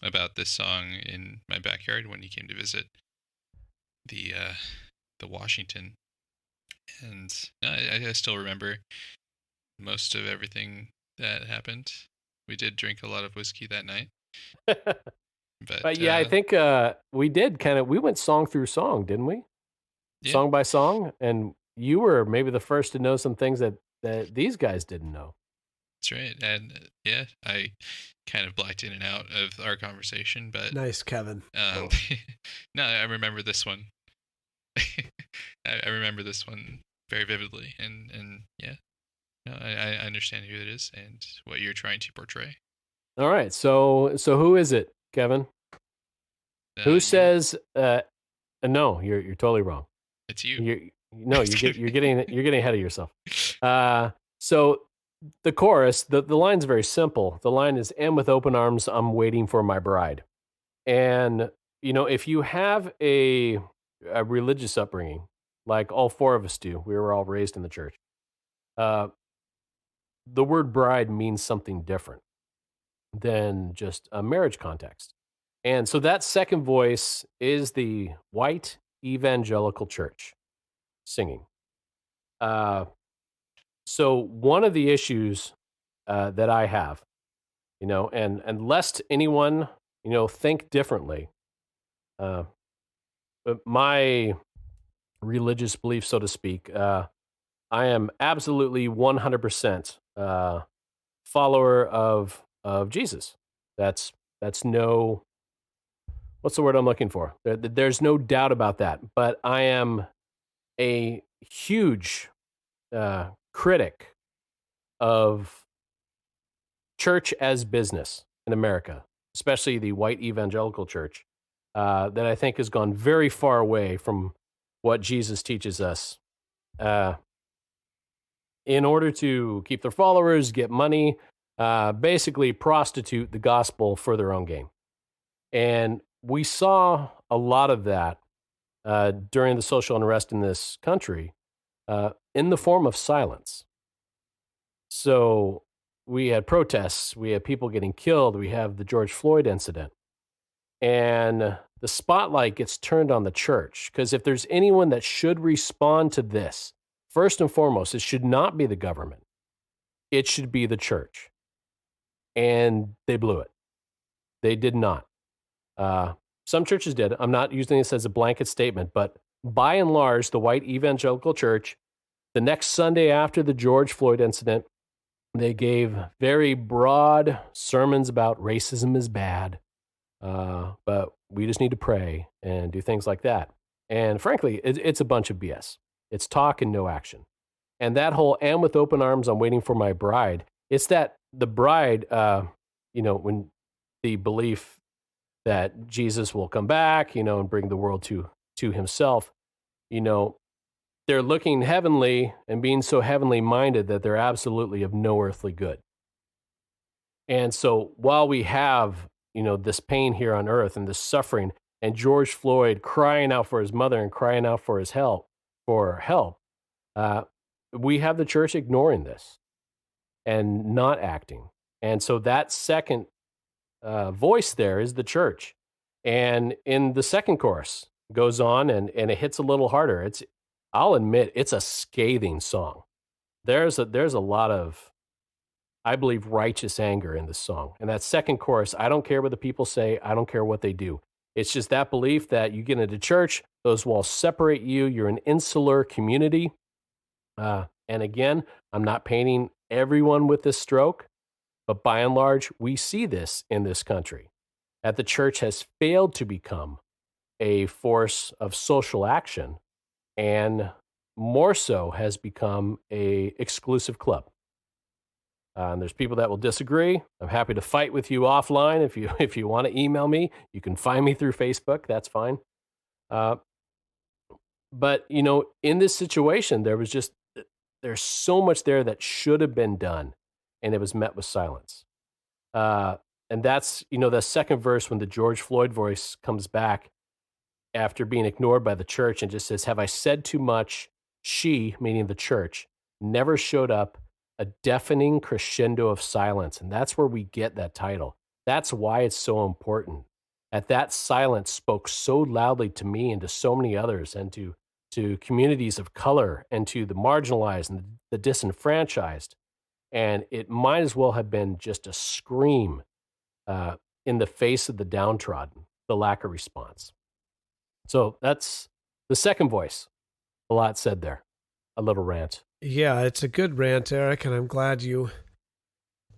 about this song in my backyard when you came to visit the Washington, and I still remember most of everything that happened. We did drink a lot of whiskey that night. But yeah, I think we did we went song through song, didn't we? Yeah. Song by song, and you were maybe the first to know some things that these guys didn't know. That's right. And yeah, I kind of blacked in and out of our conversation, but nice, Kevin. No, I remember this one. I remember this one very vividly, and yeah, no, I understand who it is and what you're trying to portray. All right, so who is it, Kevin? Who says? No, you're totally wrong. It's you. You're getting ahead of yourself. So the chorus, the line's very simple. The line is, "And with open arms, I'm waiting for my bride." And if you have a religious upbringing, like all four of us do, we were all raised in the church. The word bride means something different than just a marriage context. And so that second voice is the white evangelical church singing. So one of the issues that I have, and lest anyone, think differently, my religious belief, so to speak, I am absolutely 100% follower of Jesus. That's no, what's the word I'm looking for? There's no doubt about that. But I am a huge critic of church as business in America, especially the white evangelical church, that I think has gone very far away from what Jesus teaches us in order to keep their followers, get money, basically prostitute the gospel for their own gain. And we saw a lot of that during the social unrest in this country in the form of silence. So we had protests, we had people getting killed, we have the George Floyd incident. And the spotlight gets turned on the church, because if there's anyone that should respond to this, first and foremost, it should not be the government. It should be the church. And they blew it. They did not. Some churches did. I'm not using this as a blanket statement, but by and large, the white evangelical church, the next Sunday after the George Floyd incident, they gave very broad sermons about racism is bad, but we just need to pray and do things like that. And frankly, it's a bunch of BS. It's talk and no action. And that whole "and with open arms, I'm waiting for my bride," it's that the bride, when the belief that Jesus will come back, and bring the world to himself, they're looking heavenly and being so heavenly minded that they're absolutely of no earthly good. And so while we have, this pain here on earth and this suffering, and George Floyd crying out for his mother and crying out for help, we have the church ignoring this and not acting. And so that second voice there is the church. And in the second chorus goes on and it hits a little harder. I'll admit, it's a scathing song. There's a lot of, I believe, righteous anger in this song. And that second chorus, I don't care what the people say, I don't care what they do. It's just that belief that you get into church, those walls separate you. You're an insular community. And again, I'm not painting everyone with this stroke, but by and large, we see this in this country. That the church has failed to become a force of social action and more so has become a exclusive club. And there's people that will disagree. I'm happy to fight with you offline. If you want to email me, you can find me through Facebook. That's fine. But, in this situation, there's so much there that should have been done, and it was met with silence. And that's, the second verse when the George Floyd voice comes back after being ignored by the church and just says, "Have I said too much?" She, meaning the church, never showed up, a deafening crescendo of silence. And that's where we get that title. That's why it's so important. That silence spoke so loudly to me and to so many others and to communities of color and to the marginalized and the disenfranchised. And it might as well have been just a scream in the face of the downtrodden, the lack of response. So that's the second voice. A lot said there. A little rant. Yeah, it's a good rant, Eric, and I'm glad you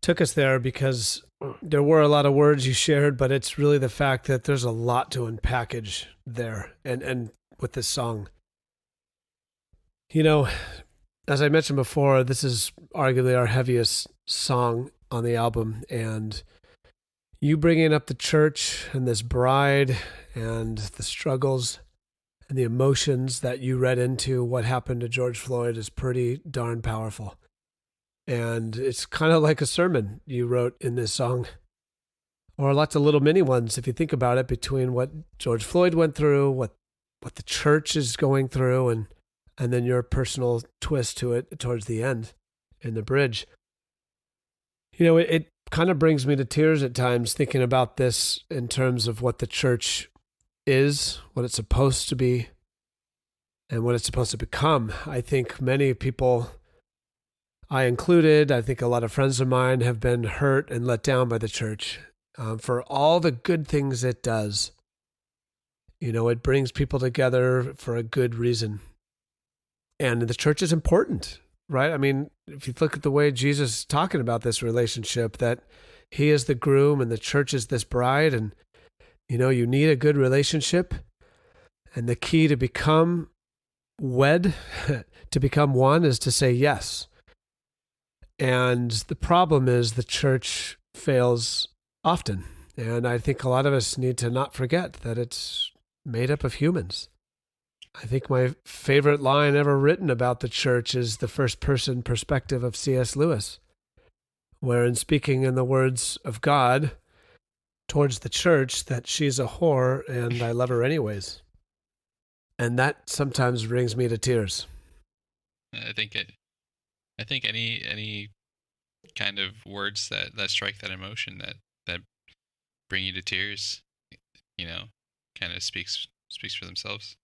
took us there because there were a lot of words you shared, but it's really the fact that there's a lot to unpackage there and with this song. As I mentioned before, this is arguably our heaviest song on the album, and you bringing up the church and this bride and the struggles and the emotions that you read into what happened to George Floyd is pretty darn powerful. And it's kind of like a sermon you wrote in this song, or lots of little mini ones, if you think about it, between what George Floyd went through, what the church is going through, and then your personal twist to it towards the end in the bridge. It kind of brings me to tears at times thinking about this in terms of what the church is, what it's supposed to be, and what it's supposed to become. I think many people, I included, I think a lot of friends of mine have been hurt and let down by the church for all the good things it does. It brings people together for a good reason. And the church is important, right? I mean, if you look at the way Jesus is talking about this relationship, that he is the groom and the church is this bride, and you need a good relationship, and the key to become wed, to become one, is to say yes. And the problem is the church fails often. And I think a lot of us need to not forget that it's made up of humans. I think my favorite line ever written about the church is the first-person perspective of C.S. Lewis, where in speaking in the words of God towards the church, that she's a whore and I love her anyways. And that sometimes brings me to tears. I think any kind of words that strike that emotion that bring you to tears, kind of speaks for themselves.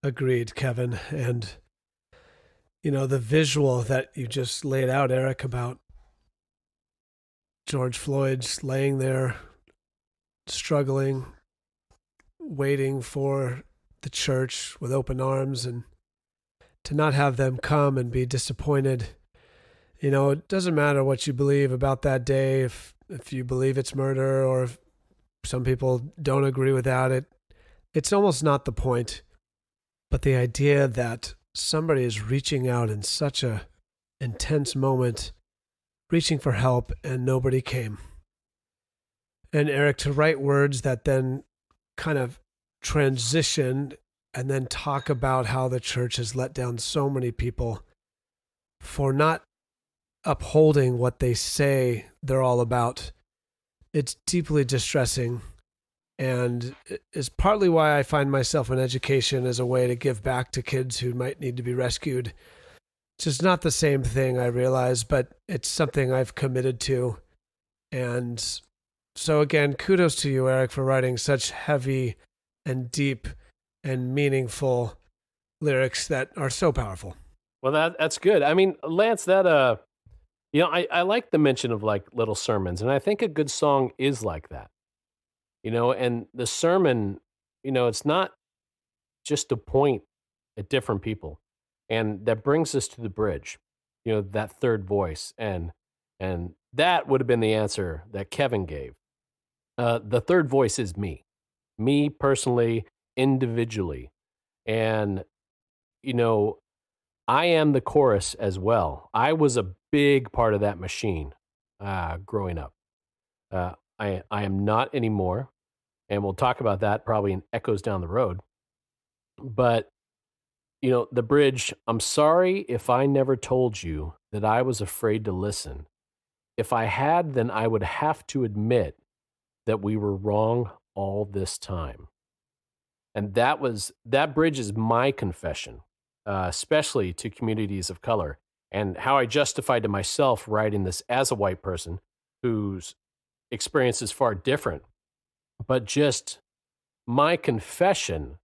Agreed, Kevin. And the visual that you just laid out, Eric, about George Floyd's laying there, struggling, waiting for the church with open arms, and to not have them come and be disappointed. It doesn't matter what you believe about that day, if you believe it's murder, or if some people don't agree with that. It's almost not the point. But the idea that somebody is reaching out in such a intense moment, reaching for help, and nobody came. And Eric, to write words that then kind of transition and then talk about how the church has let down so many people for not upholding what they say they're all about. It's deeply distressing, and is partly why I find myself in education as a way to give back to kids who might need to be rescued. It's just not the same thing, I realize, but it's something I've committed to. And so again, kudos to you, Eric, for writing such heavy and deep and meaningful lyrics that are so powerful. Well, that's good. I mean, Lance, that I like the mention of like little sermons, and I think a good song is like that. and the sermon, it's not just to point at different people. And that brings us to the bridge, that third voice. And that would have been the answer that Kevin gave. The third voice is me personally, individually. And, I am the chorus as well. I was a big part of that machine growing up. I am not anymore. And we'll talk about that probably in echoes down the road. But, the bridge, I'm sorry if I never told you that I was afraid to listen. If I had, then I would have to admit that we were wrong all this time. And that bridge is my confession, especially to communities of color, and how I justified to myself writing this as a white person whose experience is far different. But just my confession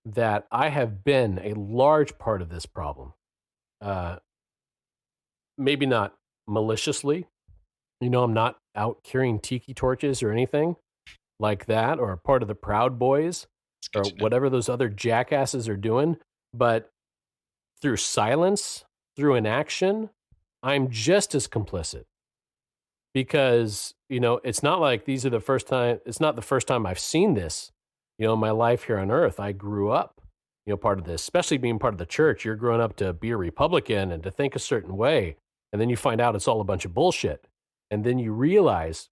that I have been a large part of this problem. Maybe not maliciously. I'm not out carrying tiki torches or anything like that, or part of the Proud Boys, or whatever those other jackasses are doing. But through silence, through inaction, I'm just as complicit. Because, it's not like it's not the first time I've seen this, in my life here on earth. I grew up, part of this, especially being part of the church. You're growing up to be a Republican and to think a certain way. And then you find out it's all a bunch of bullshit. And then you realize,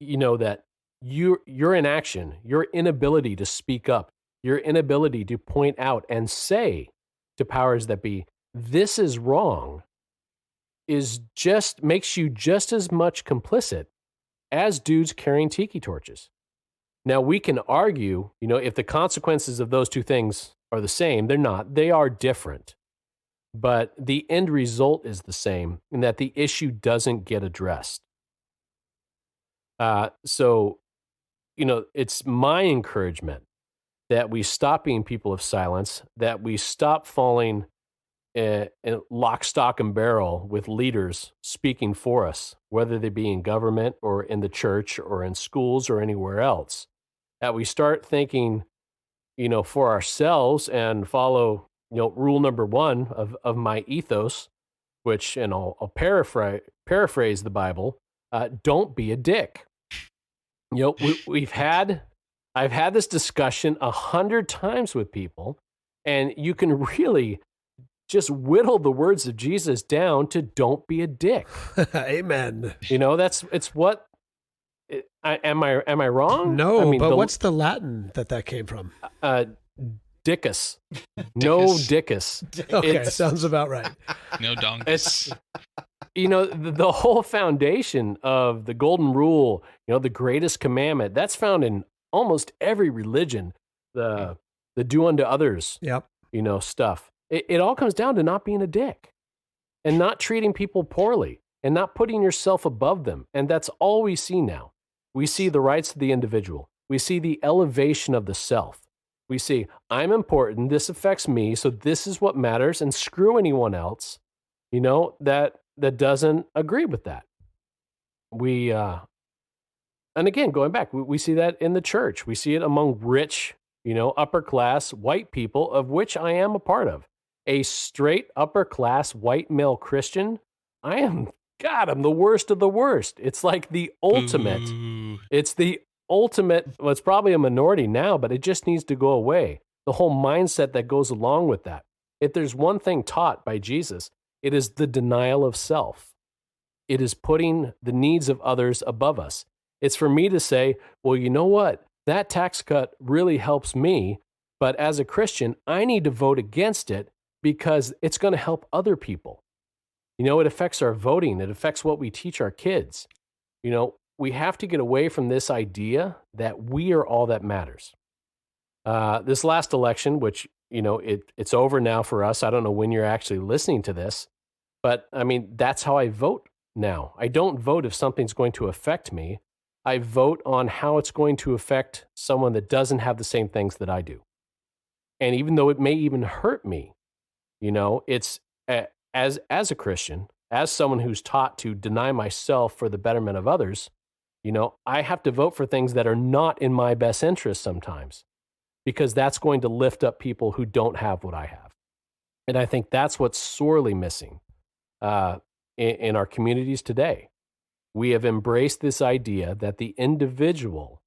that your inaction, your inability to speak up, your inability to point out and say to powers that be, this is wrong, makes you just as much complicit as dudes carrying tiki torches. Now, we can argue, if the consequences of those two things are the same. They're not. They are different. But the end result is the same, in that the issue doesn't get addressed. So, it's my encouragement that we stop being people of silence, that we stop falling in lock, stock, and barrel with leaders speaking for us, whether they be in government or in the church or in schools or anywhere else. That we start thinking, for ourselves and follow, rule number one of my ethos, which, and I'll paraphrase the Bible, don't be a dick. I've had this discussion 100 times with people, and you can really just whittle the words of Jesus down to don't be a dick. Amen. It's what. Am I wrong? No, but what's the Latin that came from? Dickus. No dickus. Okay, sounds about right. No donkey. It's the whole foundation of the golden rule, the greatest commandment, that's found in almost every religion. The do unto others, yep. Stuff. It all comes down to not being a dick and not treating people poorly and not putting yourself above them. And that's all we see now. We see the rights of the individual. We see the elevation of the self. We see, I'm important, this affects me, so this is what matters, and screw anyone else, that doesn't agree with that. And again, going back, we see that in the church. We see it among rich, upper class white people, of which I am a part of. A straight upper class white male Christian, I'm the worst of the worst. It's like the ultimate. Ooh. It's the ultimate. Well, it's probably a minority now, but it just needs to go away. The whole mindset that goes along with that. If there's one thing taught by Jesus, it is the denial of self. It is putting the needs of others above us. It's for me to say, well, you know what? That tax cut really helps me, but as a Christian, I need to vote against it because it's going to help other people. It affects our voting. It affects what we teach our kids. We have to get away from this idea that we are all that matters. This last election, which, it's over now for us. I don't know when you're actually listening to this, but that's how I vote now. I don't vote if something's going to affect me. I vote on how it's going to affect someone that doesn't have the same things that I do. And even though it may even hurt me, it's as a Christian, as someone who's taught to deny myself for the betterment of others, I have to vote for things that are not in my best interest sometimes, because that's going to lift up people who don't have what I have. And I think that's what's sorely missing in our communities today. We have embraced this idea that the individual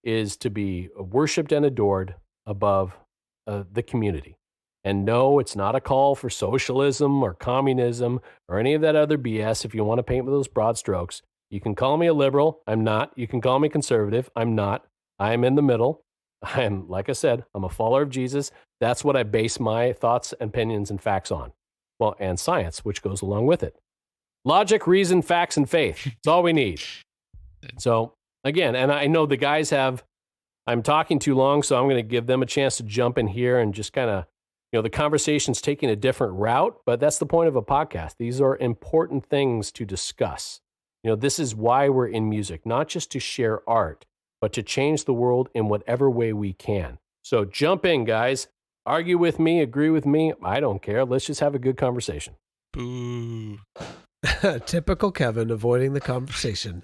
is to be worshiped and adored above the community. And no, it's not a call for socialism or communism or any of that other BS. If you want to paint with those broad strokes, you can call me a liberal. I'm not. You can call me conservative. I'm not. I'm in the middle. Like I said, I'm a follower of Jesus. That's what I base my thoughts, opinions, and facts on. Well, and science, which goes along with it. Logic, reason, facts, and faith. It's all we need. So again, and I know the guys I'm talking too long, so I'm going to give them a chance to jump in here and just kind of, the conversation's taking a different route, but that's the point of a podcast. These are important things to discuss. This is why we're in music, not just to share art, but to change the world in whatever way we can. So jump in, guys. Argue with me, agree with me. I don't care. Let's just have a good conversation. Boo. Typical Kevin, avoiding the conversation.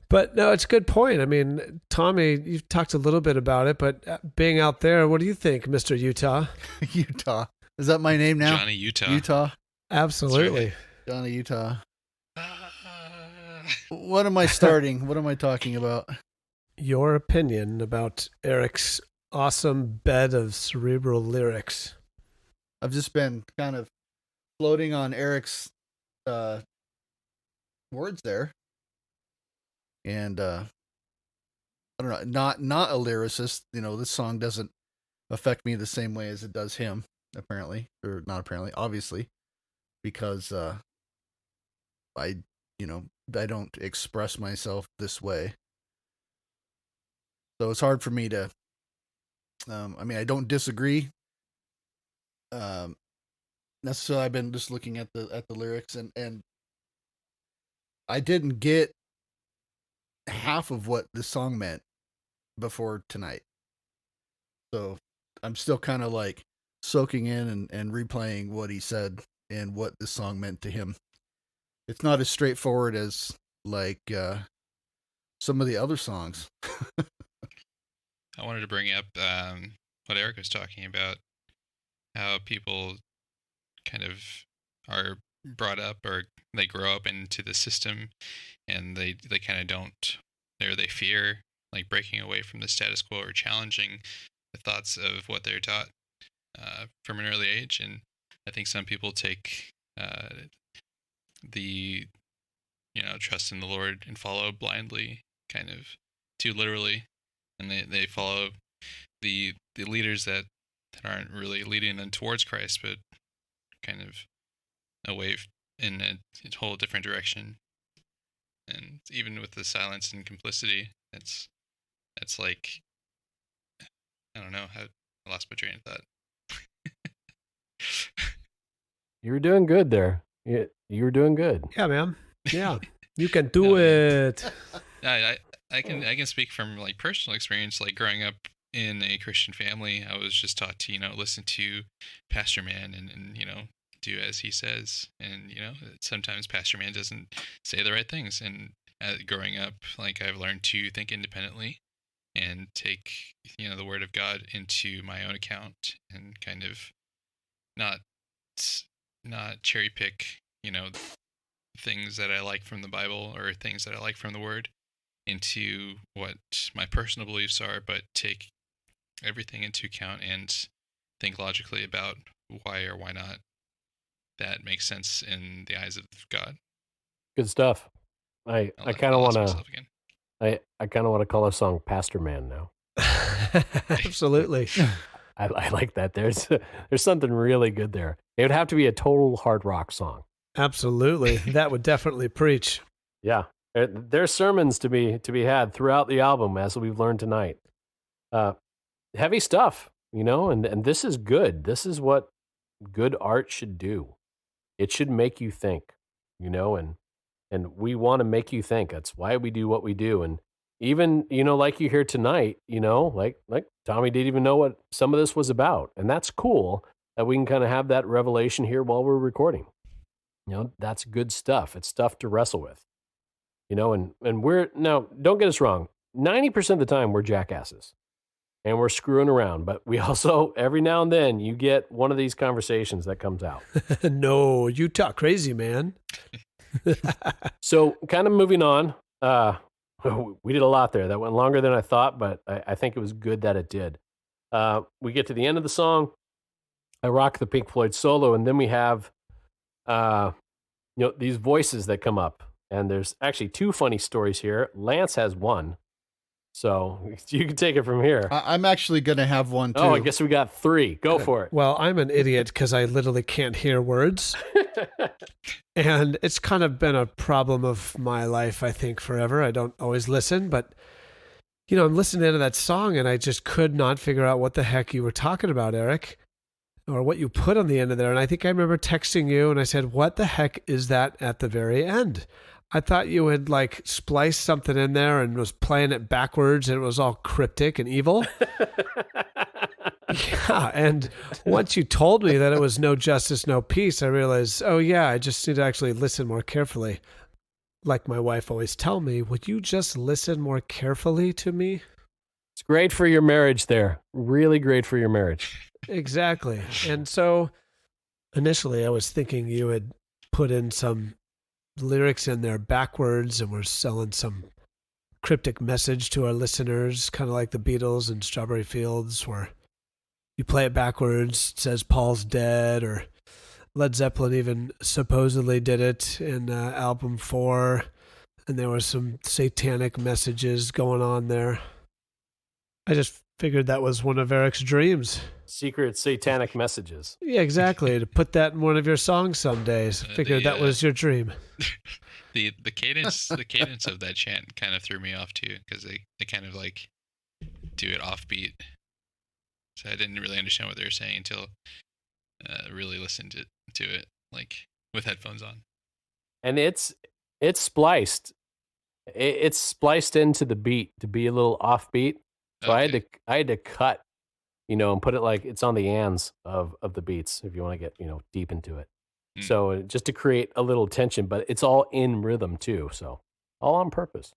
But no, it's a good point. I mean, Tommy, you've talked a little bit about it, but being out there, what do you think, Mr. Utah? Utah. Is that my name now? Johnny Utah. Utah. Absolutely. Right. Johnny Utah. What am I starting? What am I talking about? Your opinion about Erick's awesome bed of cerebral lyrics. I've just been kind of floating on Erick's words there. And I don't know, not a lyricist. This song doesn't affect me the same way as it does him, apparently, or not apparently, obviously, because I don't express myself this way. So it's hard for me to. I don't disagree. Necessarily, I've been just looking at the lyrics, and I didn't get half of what the song meant before tonight. So I'm still kind of like soaking in and replaying what he said and what this song meant to him. It's not as straightforward as like some of the other songs. I wanted to bring up what Eric was talking about, how people kind of are brought up or they grow up into the system and they kind of don't, or they fear like breaking away from the status quo or challenging the thoughts of what they're taught from an early age. And I think some people take the trust in the Lord and follow blindly kind of too literally, and they follow the leaders that aren't really leading them towards Christ, but kind of away in a whole different direction. And even with the silence and complicity, it's like, I don't know, I lost my train of thought. You were doing good there. You were doing good. Yeah, man. Yeah, you can do it. I can speak from like personal experience, like growing up in a Christian family. I was just taught to, listen to Pastor Man and do as he says. And, sometimes Pastor Man doesn't say the right things. And growing up, like I've learned to think independently and take, the word of God into my own account and kind of not cherry pick, things that I like from the Bible or things that I like from the word into what my personal beliefs are, but take everything into account and think logically about why or why not that makes sense in the eyes of God. Good stuff. I kind of want to call our song Pastor Man now. Absolutely. I like that. There's something really good there. It would have to be a total hard rock song. Absolutely. That would definitely preach. Yeah. There's sermons to be had throughout the album, as we've learned tonight. Heavy stuff, and this is good. This is what good art should do. It should make you think, and we want to make you think. That's why we do what we do. And even, like you hear tonight, like Tommy didn't even know what some of this was about. And that's cool that we can kind of have that revelation here while we're recording. That's good stuff. It's stuff to wrestle with. and we're now, don't get us wrong, 90% of the time we're jackasses and we're screwing around, but we also, every now and then, you get one of these conversations that comes out. No, you talk crazy, man. So kind of moving on, we did a lot there. That went longer than I thought, but I think it was good that it did. We get to the end of the song. I rock the Pink Floyd solo, and then we have, these voices that come up. And there's actually two funny stories here. Lance has one, so you can take it from here. I'm actually going to have one too. Oh, I guess we got three. Go for it. Well, I'm an idiot because I literally can't hear words. And it's kind of been a problem of my life, I think, forever. I don't always listen, but, I'm listening to that song and I just could not figure out what the heck you were talking about, Eric, or what you put on the end of there. And I think I remember texting you and I said, what the heck is that at the very end? I thought you had spliced something in there and was playing it backwards and it was all cryptic and evil. Yeah, and once you told me that it was no justice, no peace, I realized, oh yeah, I just need to actually listen more carefully. Like my wife always tell me, would you just listen more carefully to me? It's great for your marriage there. Really great for your marriage. Exactly. And so initially I was thinking you had put in some lyrics in there backwards and we're selling some cryptic message to our listeners, kind of like the Beatles and Strawberry Fields, where you play it backwards, it says Paul's dead, or Led Zeppelin even supposedly did it in album 4, and there were some satanic messages going on there. I just figured that was one of Erick's dreams. Secret satanic messages. Yeah, exactly. To put that in one of your songs some days. Figured that was your dream. The cadence of that chant kind of threw me off too, because they kind of do it offbeat. So I didn't really understand what they were saying until I really listened to it with headphones on. And it's spliced. It's spliced into the beat to be a little offbeat. So okay. I had to cut, and put it it's on the ands of the beats if you want to get, deep into it. So just to create a little tension, but it's all in rhythm too. So all on purpose.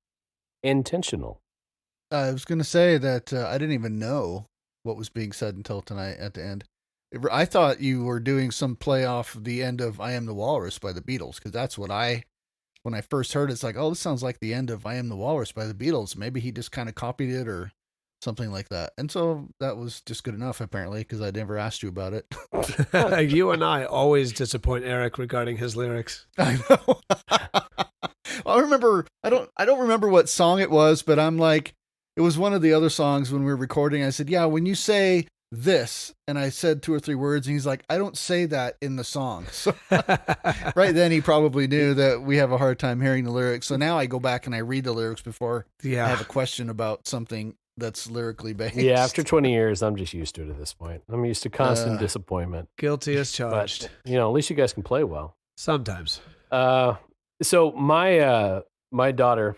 Intentional. I was going to say that I didn't even know what was being said until tonight at the end. I thought you were doing some play off the end of I Am the Walrus by the Beatles, because that's what when I first heard it, it's this sounds like the end of I Am the Walrus by the Beatles. Maybe he just kind of copied it or something like that. And so that was just good enough, apparently, because I never asked you about it. You and I always disappoint Eric regarding his lyrics. I know. I don't remember what song it was, but it was one of the other songs when we were recording. I said, yeah, when you say this, and I said 2 or 3 words, and he's like, I don't say that in the song. So right then he probably knew that we have a hard time hearing the lyrics. So now I go back and I read the lyrics before I have a question about something that's lyrically based. Yeah, after 20 years, I'm just used to it at this point. I'm used to constant disappointment. Guilty as charged. But, at least you guys can play well. Sometimes. So my daughter,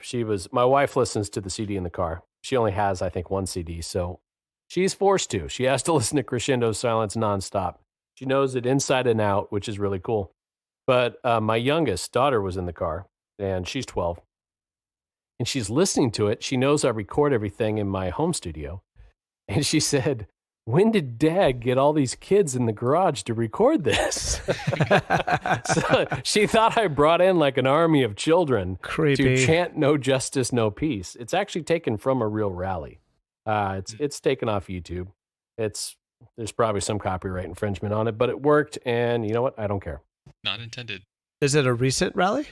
my wife listens to the CD in the car. She only has, I think, 1 CD, so she's forced to. She has to listen to Crescendo of Silence nonstop. She knows it inside and out, which is really cool. But my youngest daughter was in the car, and she's 12. And she's listening to it. She knows I record everything in my home studio. And she said, when did Dad get all these kids in the garage to record this? So she thought I brought in an army of children to chant no justice, no peace. It's actually taken from a real rally. It's taken off YouTube. There's probably some copyright infringement on it, but it worked. And you know what? I don't care. Not intended. Is it a recent rally?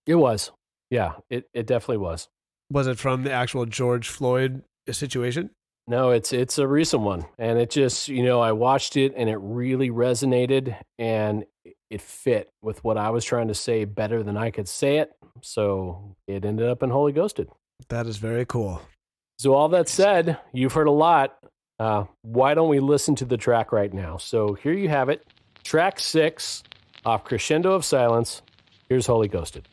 It was. Yeah, it definitely was. Was it from the actual George Floyd situation? No, it's a recent one. And it just, I watched it and it really resonated and it fit with what I was trying to say better than I could say it. So it ended up in Holy Ghosted. That is very cool. So all that said, you've heard a lot. Why don't we listen to the track right now? So here you have it. Track 6 off Crescendo of Silence. Here's Holy Ghosted.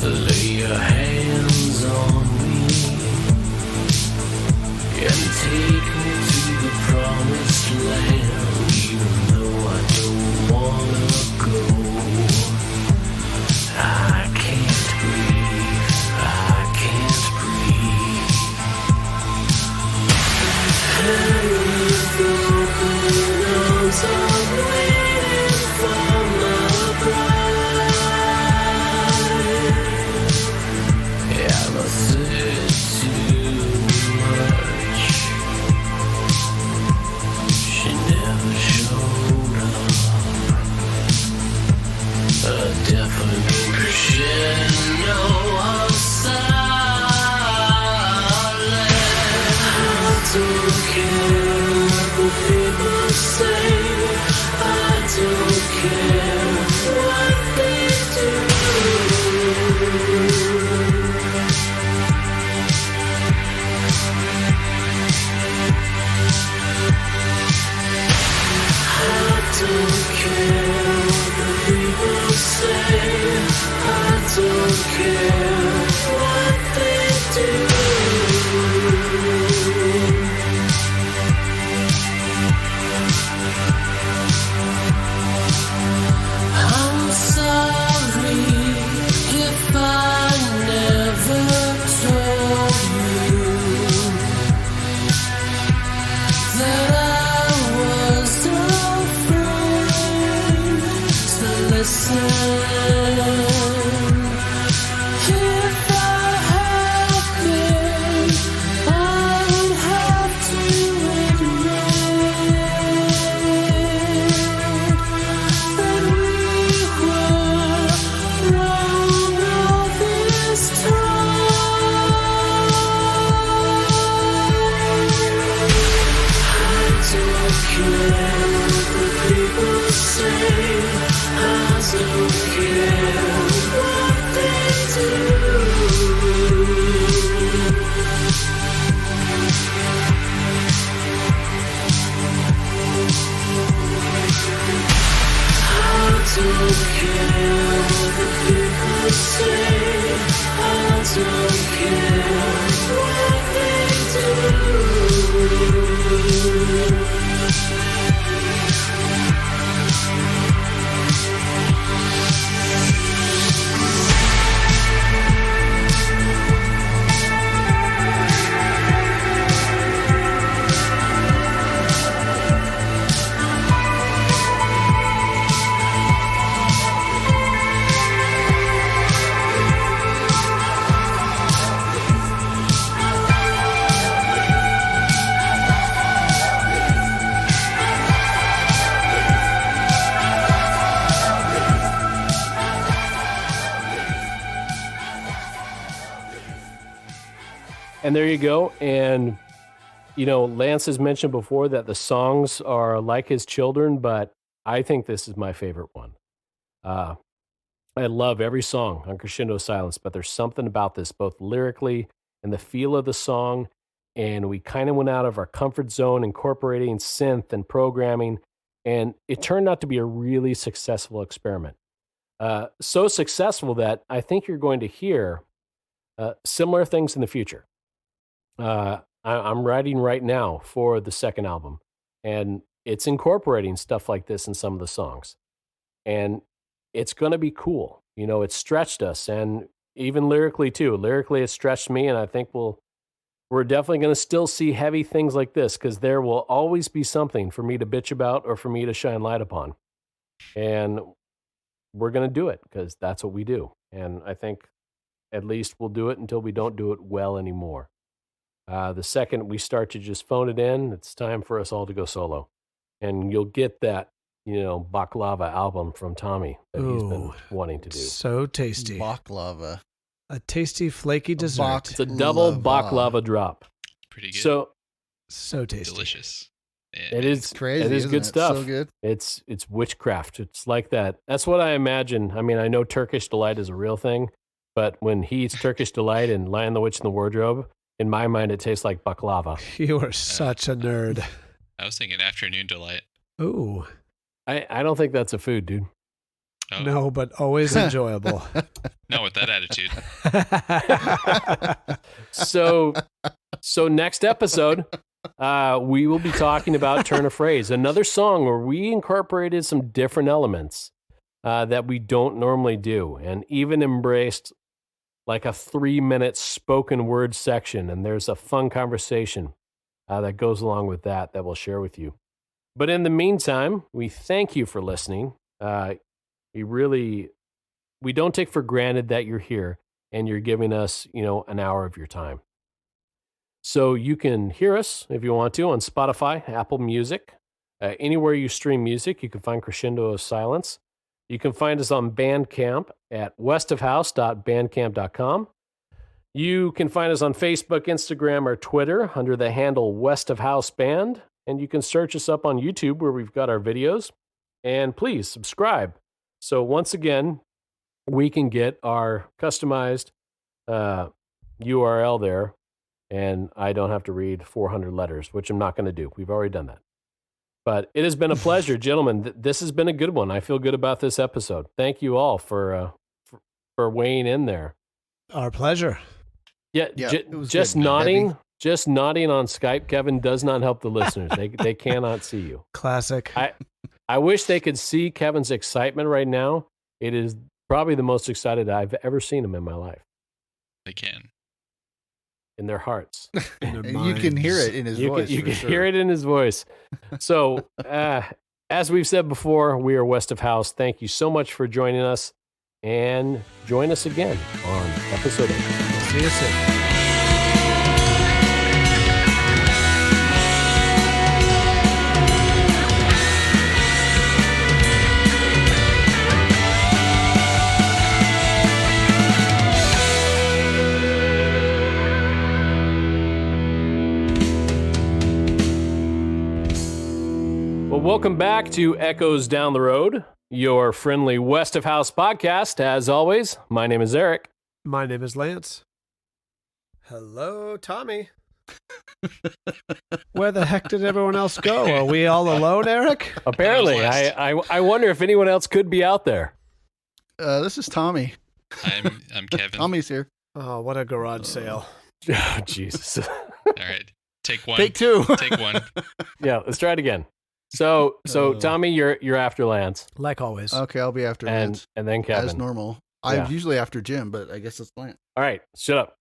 Lay your hands on me and take me to the promised land, even though I don't wanna go. I can't breathe, I can't breathe. Hands open arms, I'm waiting for my bride. Yeah, I said too much. She never showed up. A deafening crescendo of silence. I don't care what the people say. I don't care what they do. I don't care what the people say. I don't care what they do. I'm sorry if I never told you that I was afraid to listen. If I had been, I'd have to admit that we were wrong all this time. I don't care what the people say. I don't care what they do. I don't care what the people say. I don't care what they do. And there you go. And, you know, Lance has mentioned before that the songs are like his children, but I think this is my favorite one. I love every song on Crescendo Silence, but there's something about this, both lyrically and the feel of the song. And we kind of went out of our comfort zone, incorporating synth and programming. And it turned out to be a really successful experiment. So successful that I think you're going to hear similar things in the future. I'm writing right now for the second album, and it's incorporating stuff like this in some of the songs. And it's going to be cool. You know, it stretched us, and even lyrically too. Lyrically, it stretched me, and I think we're definitely going to still see heavy things like this, because there will always be something for me to bitch about or for me to shine light upon. And we're going to do it, because that's what we do. And I think at least we'll do it until we don't do it well anymore. The second we start to just phone it in, it's time for us all to go solo. And you'll get that, you know, baklava album from Tommy that he's been wanting to do. So tasty. Baklava. A tasty, flaky dessert. It's a double baklava drop. Pretty good. So tasty. Delicious. It is crazy. It is good stuff. So good. It's witchcraft. It's like that. That's what I imagine. I mean, I know Turkish Delight is a real thing, but when he eats Turkish Delight and Lion the Witch in the Wardrobe, in my mind, it tastes like baklava. You are such a nerd. I was thinking Afternoon Delight. Ooh. I don't think that's a food, dude. Oh. No, but always enjoyable. Not with that attitude. So next episode, we will be talking about Turn a Phrase, another song where we incorporated some different elements that we don't normally do, and even embraced like a 3-minute spoken word section. And there's a fun conversation that goes along with that we'll share with you. But in the meantime, we thank you for listening. We don't take for granted that you're here and you're giving us, an hour of your time. So you can hear us if you want to on Spotify, Apple Music, anywhere you stream music. You can find Crescendo of Silence. You can find us on Bandcamp at westofhouse.bandcamp.com. You can find us on Facebook, Instagram, or Twitter under the handle West of House Band. And you can search us up on YouTube where we've got our videos. And please subscribe. So once again, we can get our customized URL there, and I don't have to read 400 letters, which I'm not going to do. We've already done that. But it has been a pleasure, gentlemen. This has been a good one. I feel good about this episode. Thank you all for weighing in there. Our pleasure. Yeah, just good. nodding. Heavy. Just nodding on Skype, Kevin, does not help the listeners. They cannot see you. Classic. I wish they could see Kevin's excitement right now. It is probably the most excited I've ever seen him in my life. They can. In their hearts. In their You can hear minds. it in his You voice. can hear it in his voice. So, as we've said before, we are West of House. Thank you so much for joining us, and join us again on episode 8. See you soon. Well, welcome back to Echoes Down the Road, your friendly West of House podcast. As always, my name is Eric. My name is Lance. Hello, Tommy. Where the heck did everyone else go? Are we all alone, Eric? Apparently, I wonder if anyone else could be out there. This is Tommy. I'm Kevin. Tommy's here. Oh, what a garage sale. Oh, Jesus. All right. Take one. Take two. Take one. Yeah, let's try it again. So Tommy, you're after Lance, Like always. Okay, I'll be after Lance. and then Kevin. As normal. Yeah. I'm usually after Jim, but I guess it's Lance. All right, shut up.